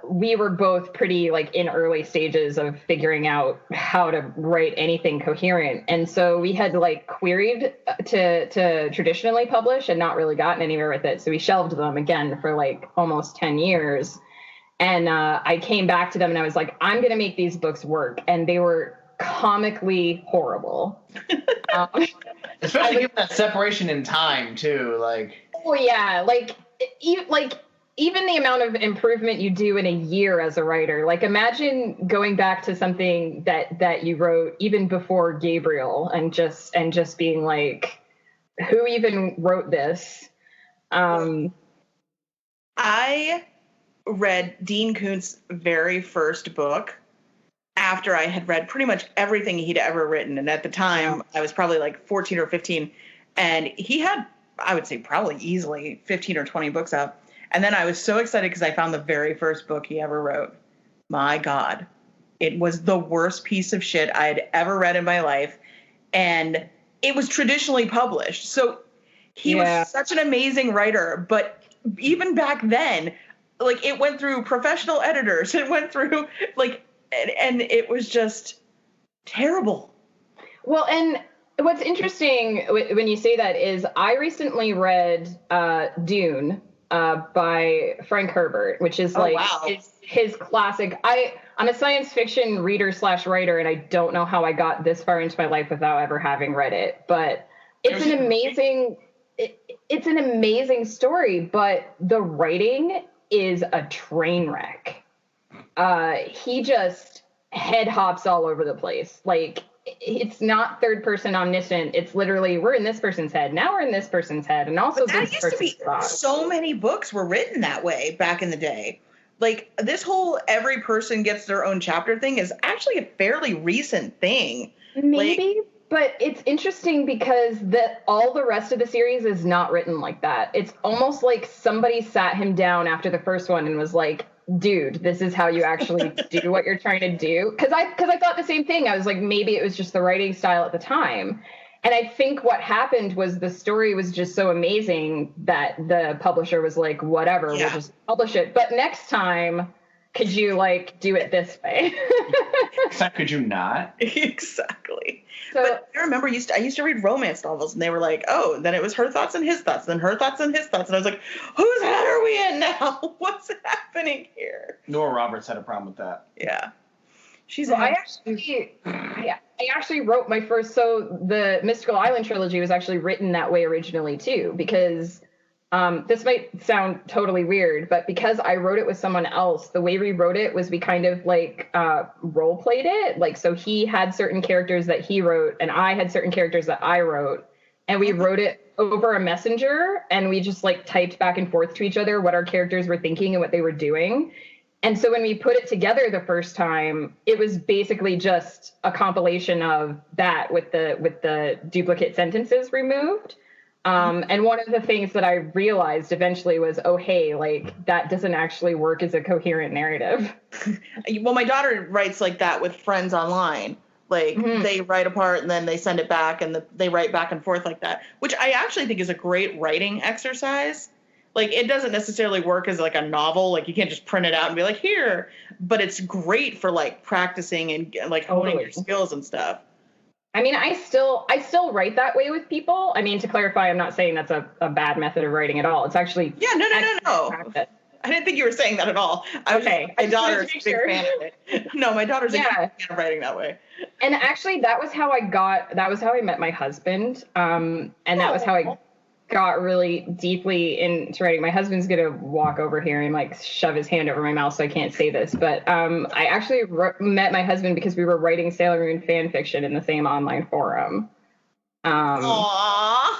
we were both pretty like in early stages of figuring out how to write anything coherent. And so we had like queried to traditionally publish and not really gotten anywhere with it. So we shelved them again for like almost 10 years. And I came back to them and I was like, I'm going to make these books work. And they were comically horrible. Especially given that separation in time too, like. Oh yeah, even the amount of improvement you do in a year as a writer, like imagine going back to something that you wrote even before Gabriel and just being like, who even wrote this? I read Dean Koontz's very first book after I had read pretty much everything he'd ever written. And at the time, I was probably like 14 or 15. And he had, I would say, probably easily 15 or 20 books up. And then I was so excited because I found the very first book he ever wrote. My God. It was the worst piece of shit I had ever read in my life. And it was traditionally published. So he was such an amazing writer. But even back then, like, it went through professional editors. It went through, like, and it was just terrible. Well, and what's interesting when you say that is I recently read Dune by Frank Herbert, which is his classic. I'm a science fiction reader / writer, and I don't know how I got this far into my life without ever having read it. But it's an amazing story, but the writing is a train wreck. He just head hops all over the place. Like, it's not third person omniscient. It's literally, we're in this person's head. Now we're in this person's head. And also but that used to be thoughts. So many books were written that way back in the day. Like, this whole every person gets their own chapter thing is actually a fairly recent thing. Maybe, but it's interesting because all the rest of the series is not written like that. It's almost like somebody sat him down after the first one and was like, dude, this is how you actually do what you're trying to do. Because I thought the same thing. I was like, maybe it was just the writing style at the time. And I think what happened was the story was just so amazing that the publisher was like, whatever, we'll just publish it. But next time, could you like do it this way? Could you not? Exactly. So, but I remember I used to read romance novels, and they were like, oh, then it was her thoughts and his thoughts, then her thoughts and his thoughts. And I was like, whose head are we in now? What's happening here? Nora Roberts had a problem with that. Yeah. She's So I actually wrote my first. So the Mystical Island trilogy was actually written that way originally too, because this might sound totally weird, but because I wrote it with someone else, the way we wrote it was we kind of like role played it. Like, so he had certain characters that he wrote, and I had certain characters that I wrote, and we wrote it over a messenger, and we just like typed back and forth to each other what our characters were thinking and what they were doing. And so when we put it together the first time, it was basically just a compilation of that with the duplicate sentences removed. And one of the things that I realized eventually was, oh, hey, like that doesn't actually work as a coherent narrative. Well, my daughter writes like that with friends online. Like they write a part and then they send it back, and they write back and forth like that, which I actually think is a great writing exercise. Like, it doesn't necessarily work as like a novel. Like, you can't just print it out and be like, here. But it's great for like practicing and like honing your skills and stuff. I mean, I still write that way with people. I mean, to clarify, I'm not saying that's a bad method of writing at all. It's actually no. Practice. I didn't think you were saying that at all. My daughter's a big fan of it. No, my daughter's a big fan of writing that way. And actually, that was how I met my husband. And that was how I got really deeply into writing. My husband's gonna walk over here and like shove his hand over my mouth so I can't say this, but I actually met my husband because we were writing Sailor Moon fan fiction in the same online forum. Aww.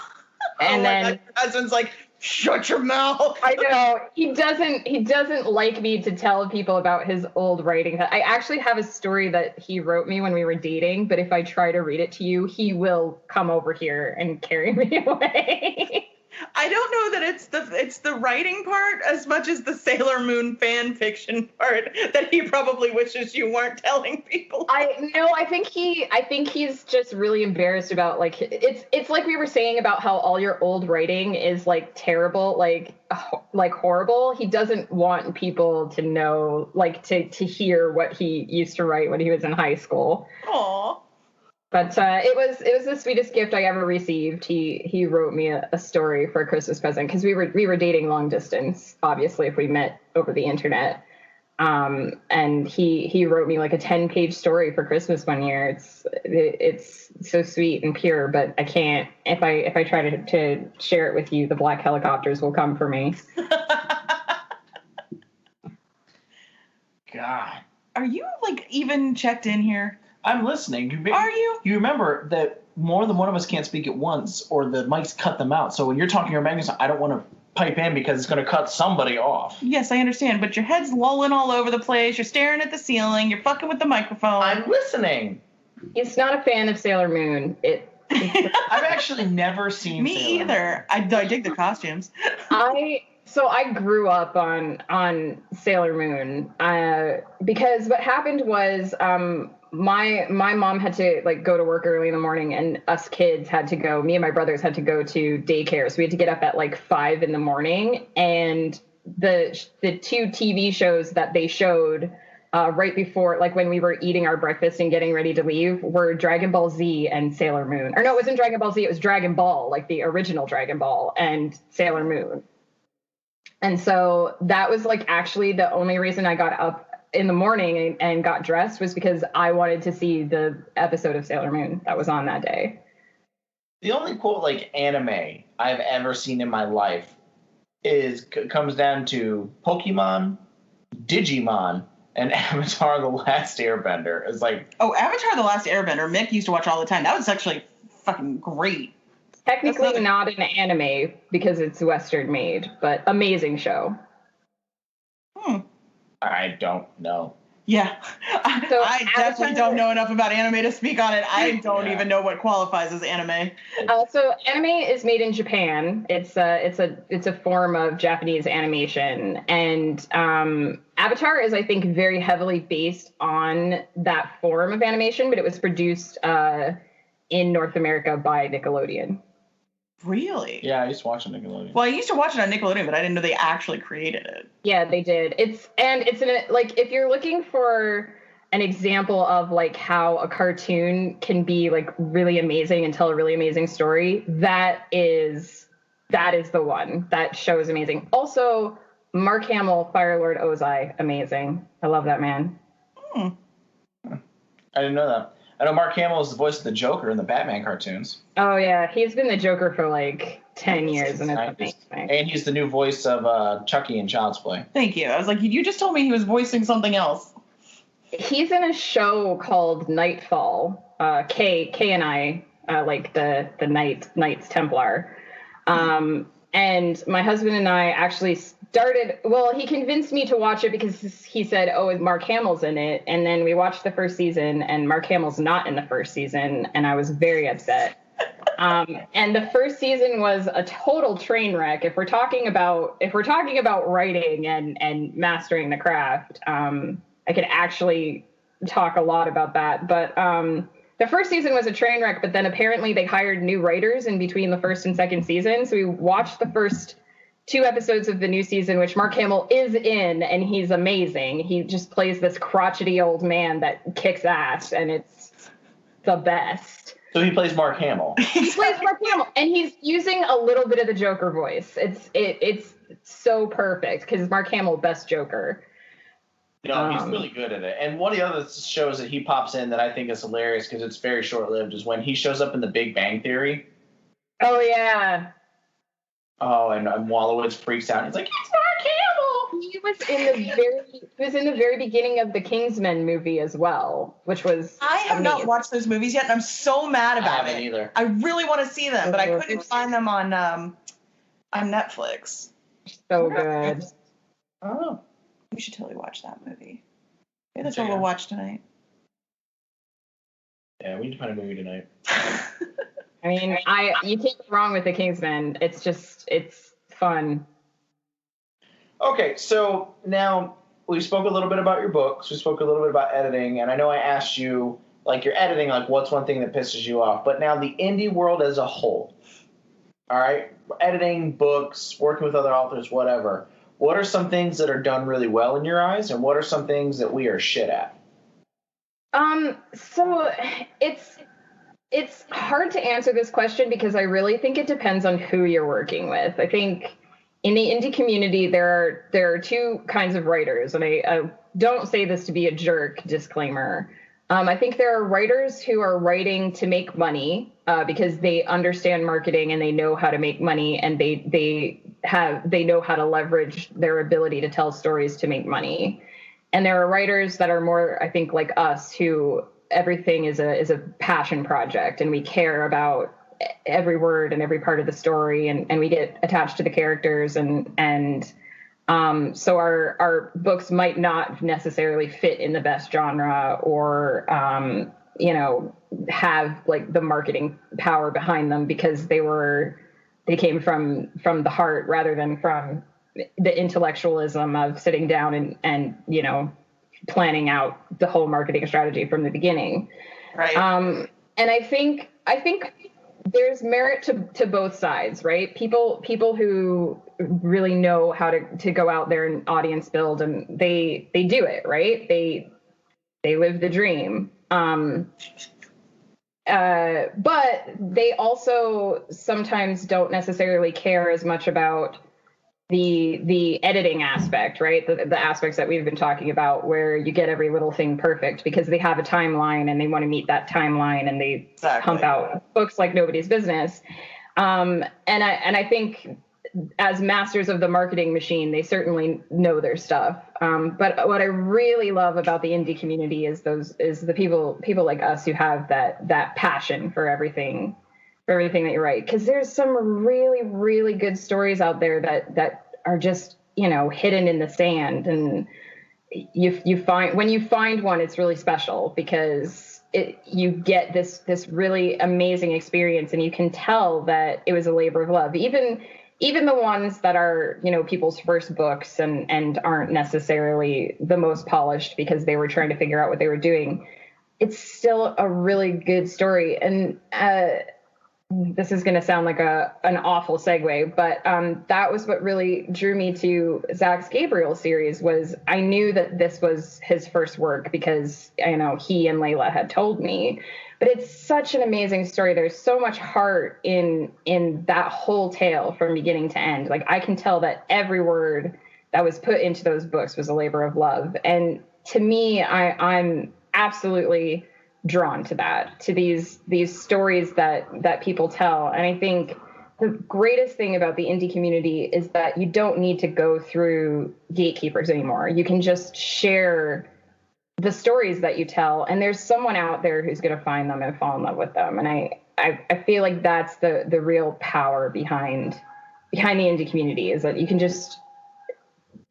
And then your husband's like, shut your mouth. I know he doesn't like me to tell people about his old writing. I actually have a story that he wrote me when we were dating, but if I try to read it to you, he will come over here and carry me away. I don't know that it's the writing part as much as the Sailor Moon fan fiction part that he probably wishes you weren't telling people. I think he's just really embarrassed about, like, it's like we were saying about how all your old writing is like terrible, like horrible. He doesn't want people to know, like, to hear what he used to write when he was in high school. Aww. But it was the sweetest gift I ever received. He wrote me a story for a Christmas present, because we were dating long distance, obviously, if we met over the internet. And he wrote me like a 10-page story for Christmas one year. It's so sweet and pure, but I can't. If I try to share it with you, the black helicopters will come for me. God. Are you like even checked in here? I'm listening. Are you? You remember that more than one of us can't speak at once, or the mics cut them out. So when you're talking or Magnus, I don't want to pipe in because it's going to cut somebody off. Yes, I understand, but your head's lolling all over the place. You're staring at the ceiling. You're fucking with the microphone. I'm listening. He's not a fan of Sailor Moon. I've actually never seen Me Sailor either. I dig the costumes. So I grew up on Sailor Moon because what happened was my mom had to like go to work early in the morning, and us kids had to go. Me and my brothers had to go to daycare, so we had to get up at like 5 a.m. And the two TV shows that they showed right before, like when we were eating our breakfast and getting ready to leave, were Dragon Ball Z and Sailor Moon. Or no, it wasn't Dragon Ball Z. It was Dragon Ball, like the original Dragon Ball, and Sailor Moon. And so that was like actually the only reason I got up in the morning and got dressed, was because I wanted to see the episode of Sailor Moon that was on that day. The only quote like anime I've ever seen in my life comes down to Pokemon, Digimon, and Avatar: The Last Airbender. It's like, oh, Avatar: The Last Airbender. Mick used to watch all the time. That was actually fucking great. Technically not an anime because it's Western made, but amazing show. I don't know. Yeah. So I definitely don't know enough about anime to speak on it. I don't even know what qualifies as anime. So anime is made in Japan. It's a form of Japanese animation, and Avatar is, I think, very heavily based on that form of animation, but it was produced in North America by Nickelodeon. Really? Yeah, I used to watch it on Nickelodeon. Well, I used to watch it on Nickelodeon, but I didn't know they actually created it. Yeah, they did. It's like, if you're looking for an example of like how a cartoon can be like really amazing and tell a really amazing story, that is the one. That show is amazing. Also, Mark Hamill, Fire Lord Ozai, amazing. I love that man. I didn't know that. I know Mark Hamill is the voice of the Joker in the Batman cartoons. Oh yeah, he's been the Joker for like 10 years, and it's amazing. And he's the new voice of Chucky in Child's Play. Thank you. I was like, you just told me he was voicing something else. He's in a show called Nightfall. K and I, like the Knights Templar. And my husband and I actually started. Well, he convinced me to watch it because he said, "Oh, Mark Hamill's in it." And then we watched the first season, and Mark Hamill's not in the first season, and I was very upset. And the first season was a total train wreck. If we're talking about writing and mastering the craft, I could actually talk a lot about that. But the first season was a train wreck, but then apparently they hired new writers in between the first and second season. So we watched the first 2 episodes of the new season, which Mark Hamill is in, and he's amazing. He just plays this crotchety old man that kicks ass, and it's the best. So he plays Mark Hamill. He plays Mark Hamill, and he's using a little bit of the Joker voice. It's so perfect because Mark Hamill, best Joker. No, he's really good at it. And one of the other shows that he pops in that I think is hilarious because it's very short-lived is when he shows up in The Big Bang Theory. Oh yeah. Oh, and Wallowitz freaks out. He's like, "It's Mark Hamill." He was in the very beginning of the Kingsman movie as well, which was I have not watched those movies yet, and I'm so mad about I haven't either. I really want to see them, but I couldn't find them on Netflix. So good. Oh. We should totally watch that movie. Maybe that's what we'll watch tonight. Yeah, we need to find a movie tonight. I mean, you can't go wrong with the Kingsman. It's fun. Okay, so now we spoke a little bit about your books. We spoke a little bit about editing, and I know I asked you, like, your editing, like, what's one thing that pisses you off? But now the indie world as a whole, all right? Editing, books, working with other authors, whatever. What are some things that are done really well in your eyes, and what are some things that we are shit at? So it's hard to answer this question because I really think it depends on who you're working with. I think in the indie community, there are 2 kinds of writers, and I don't say this to be a jerk, disclaimer. I think there are writers who are writing to make money because they understand marketing and they know how to make money, and they know how to leverage their ability to tell stories to make money. And there are writers that are more, I think, like us, who everything is a passion project, and we care about every word and every part of the story, and we get attached to the characters, and so our books might not necessarily fit in the best genre or have like the marketing power behind them because they came from the heart rather than from the intellectualism of sitting down and planning out the whole marketing strategy from the beginning. Right. And I think there's merit to both sides, right? People who really know how to go out there and audience build, and they do it, right? They live the dream. But they also sometimes don't necessarily care as much about the editing aspect, right? The aspects that we've been talking about, where you get every little thing perfect because they have a timeline and they want to meet that timeline, and they pump out books like nobody's business. And I think as masters of the marketing machine, they certainly know their stuff. But what I really love about the indie community is the people like us who have that passion for everything that you write, because there's some really, really good stories out there that are just hidden in the sand, and when you find one, it's really special because you get this really amazing experience, and you can tell that it was a labor of love. Even the ones that are people's first books and aren't necessarily the most polished because they were trying to figure out what they were doing, it's still a really good story. And this is going to sound like an awful segue, but that was what really drew me to Zach's Gabriel series. Was I knew that this was his first work because he and Layla had told me. But it's such an amazing story. There's so much heart in that whole tale from beginning to end. Like, I can tell that every word that was put into those books was a labor of love. And to me, I'm absolutely drawn to that, to these stories that people tell. And I think the greatest thing about the indie community is that you don't need to go through gatekeepers anymore. You can just share the stories that you tell, and there's someone out there who's going to find them and fall in love with them. And I feel like that's the real power behind the indie community, is that you can just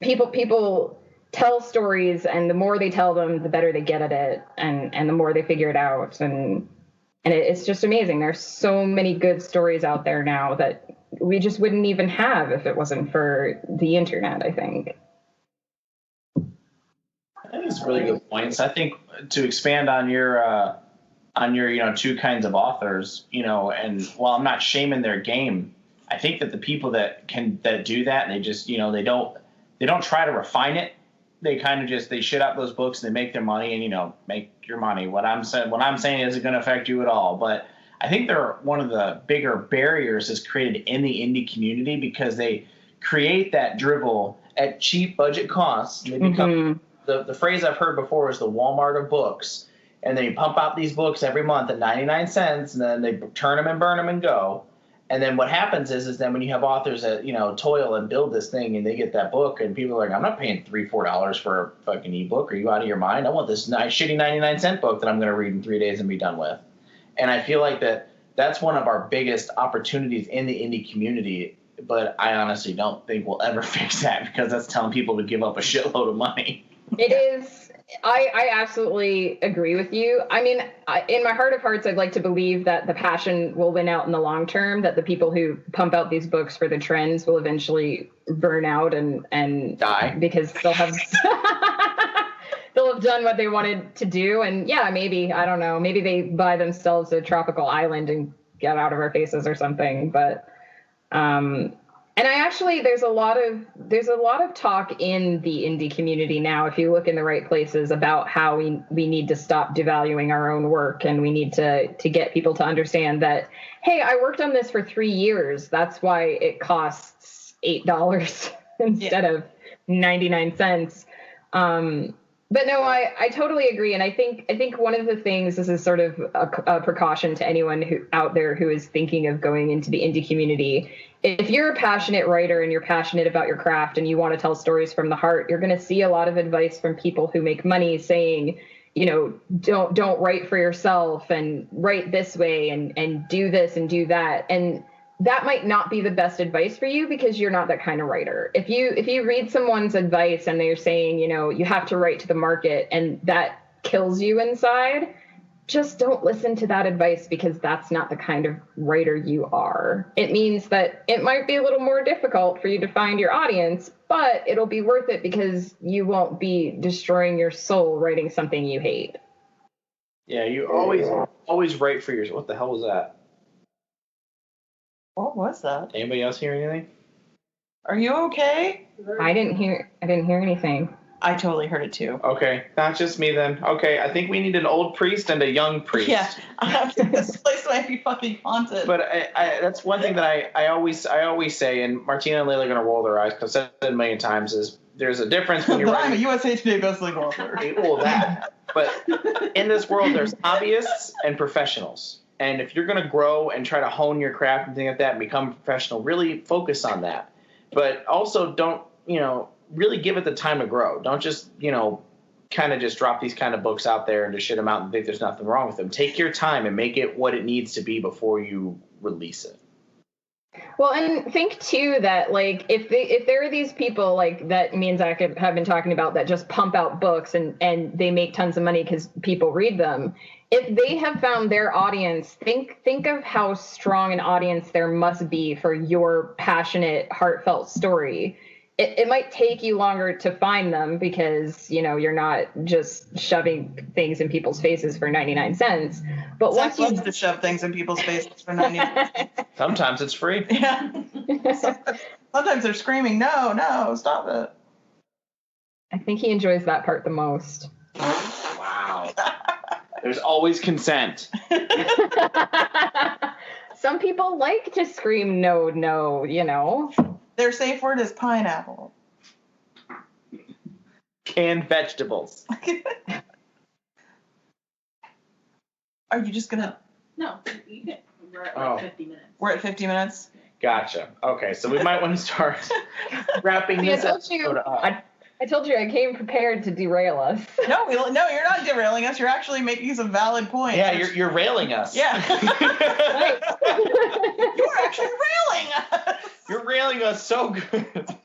people tell stories, and the more they tell them, the better they get at it, and the more they figure it out. And it's just amazing. There's so many good stories out there now that we just wouldn't even have if it wasn't for the internet, I think. I think it's really good points. I think to expand on your two kinds of authors, and while I'm not shaming their game, I think that the people that do that, they just, they don't try to refine it. They kind of just, they shit out those books and they make their money and, make your money. What I'm saying isn't going to affect you at all. But I think they're one of the bigger barriers is created in the indie community, because they create that drivel at cheap budget costs. And they become, the phrase I've heard before is the Walmart of books. And they pump out these books every month at 99 cents, and then they turn them and burn them and go. And then what happens is then when you have authors that, toil and build this thing, and they get that book, and people are like, I'm not paying $3-4 for a fucking ebook. Are you out of your mind? I want this nice, shitty 99-cent book that I'm going to read in 3 days and be done with. And I feel like that's one of our biggest opportunities in the indie community. But I honestly don't think we'll ever fix that, because that's telling people to give up a shitload of money. It is. I absolutely agree with you. I mean, in my heart of hearts, I'd like to believe that the passion will win out in the long term, that the people who pump out these books for the trends will eventually burn out and die, because they'll have done what they wanted to do. And yeah, maybe, I don't know, maybe they buy themselves a tropical island and get out of our faces or something. But and I actually, there's a lot of talk in the indie community now, if you look in the right places, about how we need to stop devaluing our own work, and we need to get people to understand that, hey, I worked on this for 3 years. That's why it costs $8 instead of 99 cents. But no, I totally agree. And I think one of the things, this is sort of a precaution to anyone out there who is thinking of going into the indie community. If you're a passionate writer and you're passionate about your craft and you want to tell stories from the heart, you're going to see a lot of advice from people who make money saying, don't write for yourself, and write this way, and do this and do that. And that might not be the best advice for you, because you're not that kind of writer. If you read someone's advice and they're saying, you have to write to the market, and that kills you inside, just don't listen to that advice, because that's not the kind of writer you are. It means that it might be a little more difficult for you to find your audience, but it'll be worth it, because you won't be destroying your soul writing something you hate. Yeah, you always write for yours. What the hell was that? What was that? Anybody else hear anything? Are you okay? I didn't hear anything. I totally heard it too. Okay, not just me then. Okay, I think we need an old priest and a young priest. Yeah, this place might be fucking haunted. But I that's one thing that I always say, and Martina and Layla are gonna roll their eyes because I've said it a million times, is there's a difference when you're I'm a USA Today bestselling author. Well, that. But in this world, there's hobbyists and professionals. And if you're going to grow and try to hone your craft and things like that and become a professional, really focus on that. But also don't, really give it the time to grow. Don't just, kind of just drop these kind of books out there and just shit them out and think there's nothing wrong with them. Take your time and make it what it needs to be before you release it. Well, and think too that if there are these people that me and Zach have been talking about that just pump out books and they make tons of money because people read them. If they have found their audience, think of how strong an audience there must be for your passionate, heartfelt story. It might take you longer to find them because, you're not just shoving things in people's faces for 99 cents. But Zach once you loves to shove things in people's faces for 99 cents. Sometimes it's free. Yeah. Sometimes they're screaming, no, stop it. I think he enjoys that part the most. Wow. There's always consent. Some people like to scream no. Their safe word is pineapple. Canned vegetables. Are you just gonna? No, you can. We're at Oh. 50 minutes. We're at 50 minutes. Gotcha. Okay, so we might want to start wrapping See, I this told you. episode up. I told you I came prepared to derail us. No, you're not derailing us. You're actually making some valid points. Yeah, you're railing us. Yeah. Right. You're actually railing us. You're railing us so good.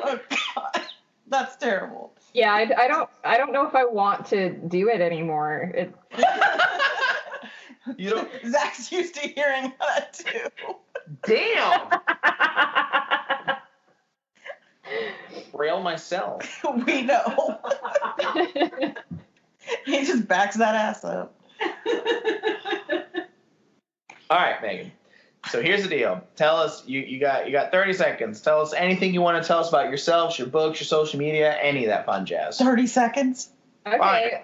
Oh God, that's terrible. Yeah, I don't know if I want to do it anymore. You don't. Zach's used to hearing that too. Damn. Rail myself. We know. He just backs that ass up. All right, Megan. So here's the deal. Tell us. You got 30 seconds. Tell us anything you want to tell us about yourselves, your books, your social media, any of that fun jazz. 30 seconds. Okay,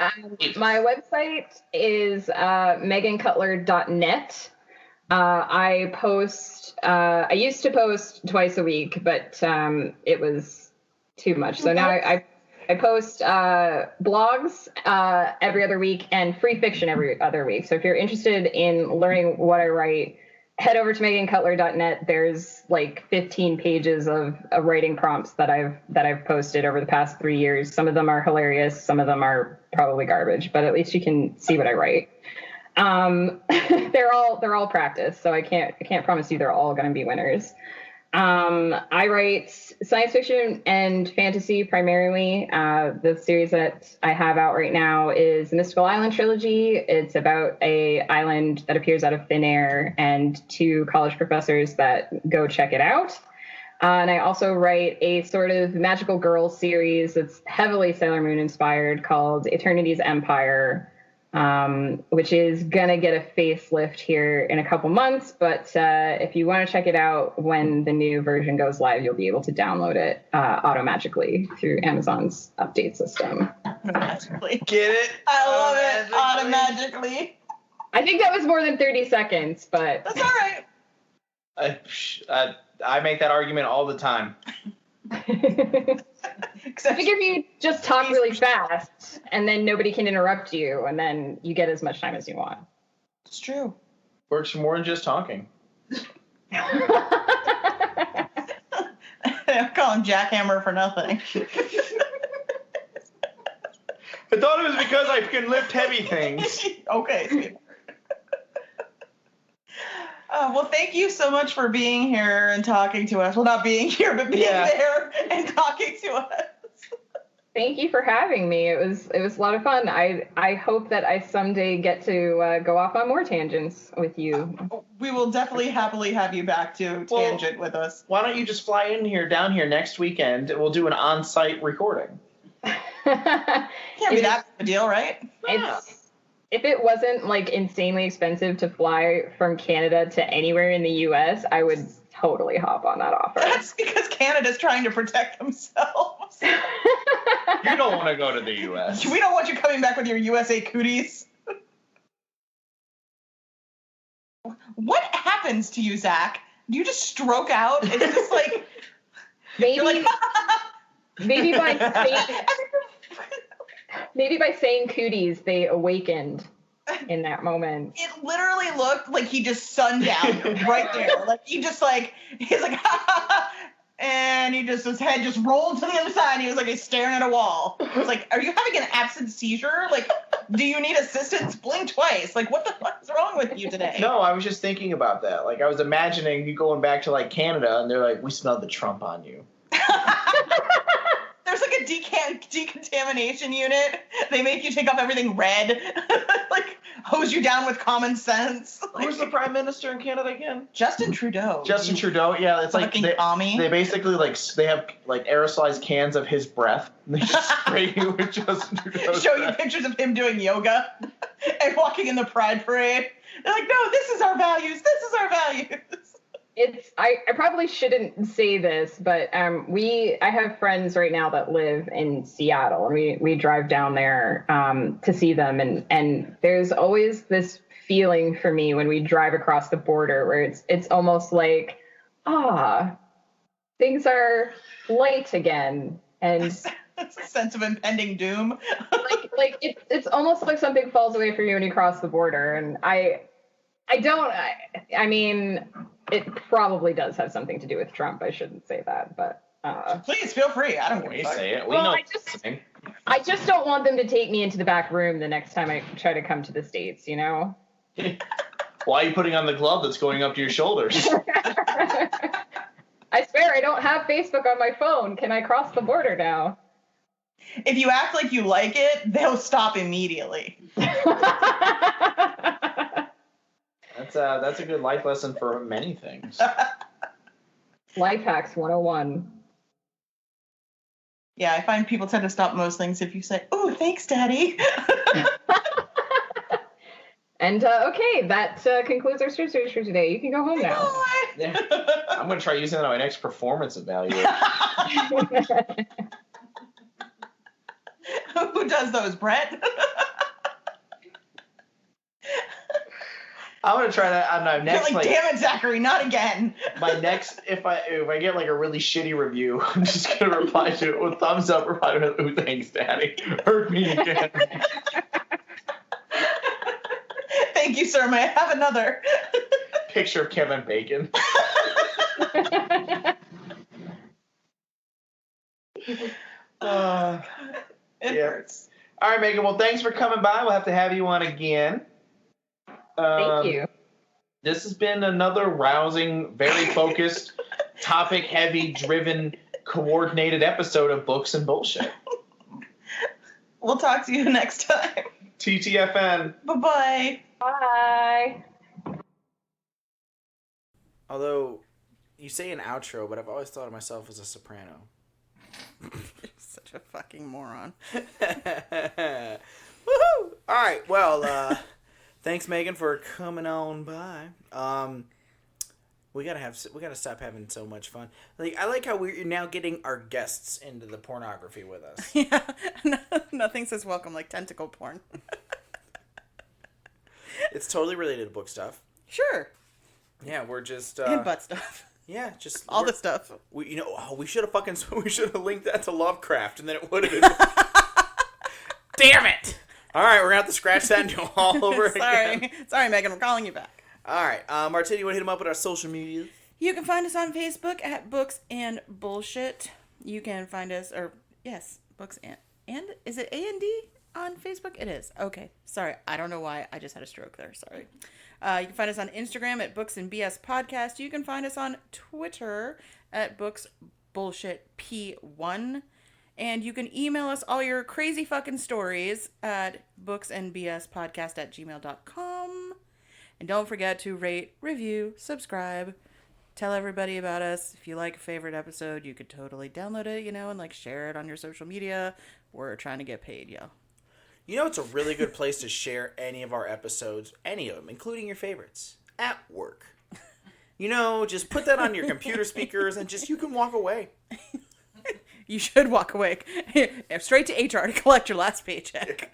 my website is megancutler.net. I post. I used to post twice a week, but it was too much. So now I post blogs every other week and free fiction every other week. So if you're interested in learning what I write, head over to megancutler.net. There's like 15 pages of writing prompts that I've posted over the past 3 years. Some of them are hilarious. Some of them are probably garbage, but at least you can see what I write. They're all practice, so I can't promise you they're all going to be winners. I write science fiction and fantasy primarily. The series that I have out right now is the Mystical Island trilogy. It's about a island that appears out of thin air and 2 college professors that go check it out. And I also write a sort of magical girls series that's heavily Sailor Moon inspired called Eternity's Empire, which is gonna get a facelift here in a couple months. But if you want to check it out when the new version goes live, you'll be able to download it automagically through Amazon's update system. Automatically. Get it? I love it. Automatically. I think that was more than 30 seconds, but That's all right. I make that argument all the time. I Except figure if you just talk really fast and then nobody can interrupt you and then you get as much time as you want. it's true. Works for more than just talking. I call him Jackhammer for nothing. I thought it was because I can lift heavy things. Okay, sweetheart. Well, thank you so much for being here and talking to us. Well, not being here, but being there and talking to us. Thank you for having me. It was a lot of fun. I hope that I someday get to go off on more tangents with you. We will definitely happily have you back to tangent with us. Why don't you just fly down here next weekend and we'll do an on-site recording. Can't be that big of a deal, right? If it wasn't like insanely expensive to fly from Canada to anywhere in the US, I would totally hop on that offer. That's because Canada's trying to protect themselves. You don't want to go to the U.S. We don't want you coming back with your USA cooties. What happens to you, Zach? Do you just stroke out? It's just like Maybe, you're like, maybe by saying cooties, they awakened in that moment. it literally looked like he just sundowned right there. Like he just like he's like and he just his head just rolled to the other side and he was like he's staring at a wall. It's like, are you having an absent seizure? Like, do you need assistance? Blink twice. Like, what the fuck is wrong with you today? No, I was just thinking about that. Like, I was imagining you going back to, like, Canada, and they're like, we smelled the Trump on you. There's like a decontamination unit. They make you take off everything red. Like, hose you down with common sense. Who's the prime minister in Canada again? Justin Trudeau. Justin Trudeau. Yeah, it's like Fucking Tommy. they basically they have like aerosolized cans of his breath. And they just spray you with Justin Trudeau's Show you breath. pictures of him doing yoga and walking in the Pride Parade. They're like, no, this is our values. This is our values. I probably shouldn't say this, but I have friends right now that live in Seattle, and we drive down there to see them, and there's always this feeling for me when we drive across the border where it's almost like things are light again, and It's a sense of impending doom. like like it's almost like something falls away from you when you cross the border, and I mean, it probably does have something to do with Trump. I shouldn't say that, but Please feel free. I don't give a You fuck. say it. We well, know. I just don't want them to take me into the back room the next time I try to come to the States, you know? Why are you putting on the glove that's going up to your shoulders? I swear I don't have Facebook on my phone. Can I cross the border now? If you act like you like it, they'll stop immediately. That's a good life lesson for many things. Life hacks 101. Yeah, I find people tend to stop most things if you say, "Oh, thanks, Daddy." And okay, that concludes our street search for today. You can go home now. Yeah. I'm gonna try using that on my next performance evaluation. Who does those, Brett? I'm gonna try that on my next. You're like, damn it, Zachary, not again. My next, if I get like a really shitty review, I'm just gonna reply to it with thumbs up. Reply with, "Ooh, thanks, Daddy. Heard me again." Thank you, sir. May I have another? Picture of Kevin Bacon. It yeah. hurts. All right, Megan. Well, thanks for coming by. We'll have to have you on again. Thank you. This has been another rousing, very focused, topic-heavy, driven, coordinated episode of Books and Bullshit. We'll talk to you next time. TTFN. Bye-bye. Bye. Although, you say an outro, but I've always thought of myself as a soprano. Such a fucking moron. Woohoo! All right, well, thanks, Megan, for coming on by. We gotta stop having so much fun. Like, I like how we're now getting our guests into the pornography with us. Yeah, nothing says welcome like tentacle porn. It's totally related to book stuff. Sure. Yeah, we're just And butt stuff. yeah, just All the stuff. We we should have linked that to Lovecraft, and then it would have been. Damn it! All right, we're gonna have to scratch that and go all over again. Sorry, Megan. We're calling you back. All right, Martina, you want to hit him up with our social media? You can find us on Facebook at Books and Bullshit. You can find us, Books and is it A&D on Facebook? It is. Okay, sorry. I don't know why. I just had a stroke there. Sorry. You can find us on Instagram at Books and BS Podcast. You can find us on Twitter at Books Bullshit P1. And you can email us all your crazy fucking stories at booksandbspodcast@gmail.com. And don't forget to rate, review, subscribe, tell everybody about us. If you like a favorite episode, you could totally download it, and like share it on your social media. We're trying to get paid, yo. You know, it's a really good place to share any of our episodes, any of them, including your favorites, at work. Just put that on your computer speakers and you can walk away. You should walk away straight to HR to collect your last paycheck.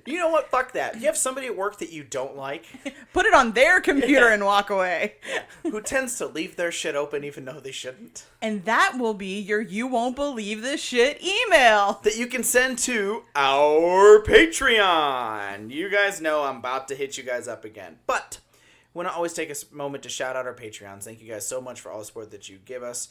You know what? Fuck that. You have somebody at work that you don't like. Put it on their computer and walk away. Who tends to leave their shit open even though they shouldn't. And that will be your you won't believe this shit email. That you can send to our Patreon. You guys know I'm about to hit you guys up again. But I want to always take a moment to shout out our Patreons. Thank you guys so much for all the support that you give us.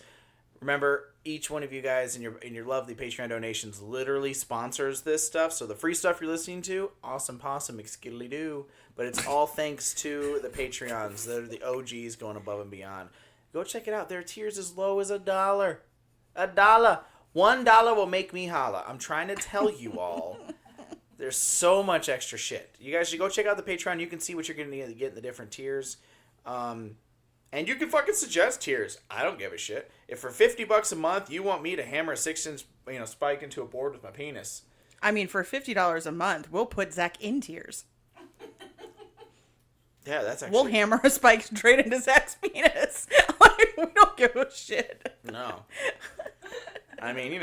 Remember, each one of you guys in your lovely Patreon donations literally sponsors this stuff. So the free stuff you're listening to, awesome possum, McSkiddly-doo. But it's all thanks to the Patreons. They're the OGs going above and beyond. Go check it out. There are tiers as low as $1. $1. $1 will make me holla. I'm trying to tell you all. There's so much extra shit. You guys should go check out the Patreon. You can see what you're going to get in the different tiers. And you can fucking suggest tiers. I don't give a shit. If for $50 a month you want me to hammer a 6-inch, spike into a board with my penis. I mean, for $50 a month, we'll put Zach in tears. Yeah, that's actually... We'll hammer a spike straight into Zach's penis. Like, we don't give a shit. No. I mean,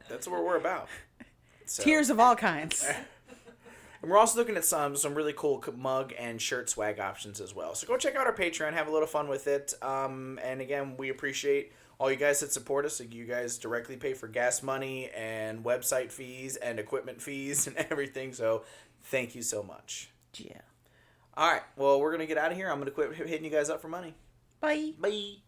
that's what we're about. So. Tears of all kinds. And we're also looking at some really cool mug and shirt swag options as well. So go check out our Patreon, have a little fun with it. And again, we appreciate all you guys that support us, you guys directly pay for gas money and website fees and equipment fees and everything. So thank you so much. Yeah. All right. Well, we're going to get out of here. I'm going to quit hitting you guys up for money. Bye. Bye.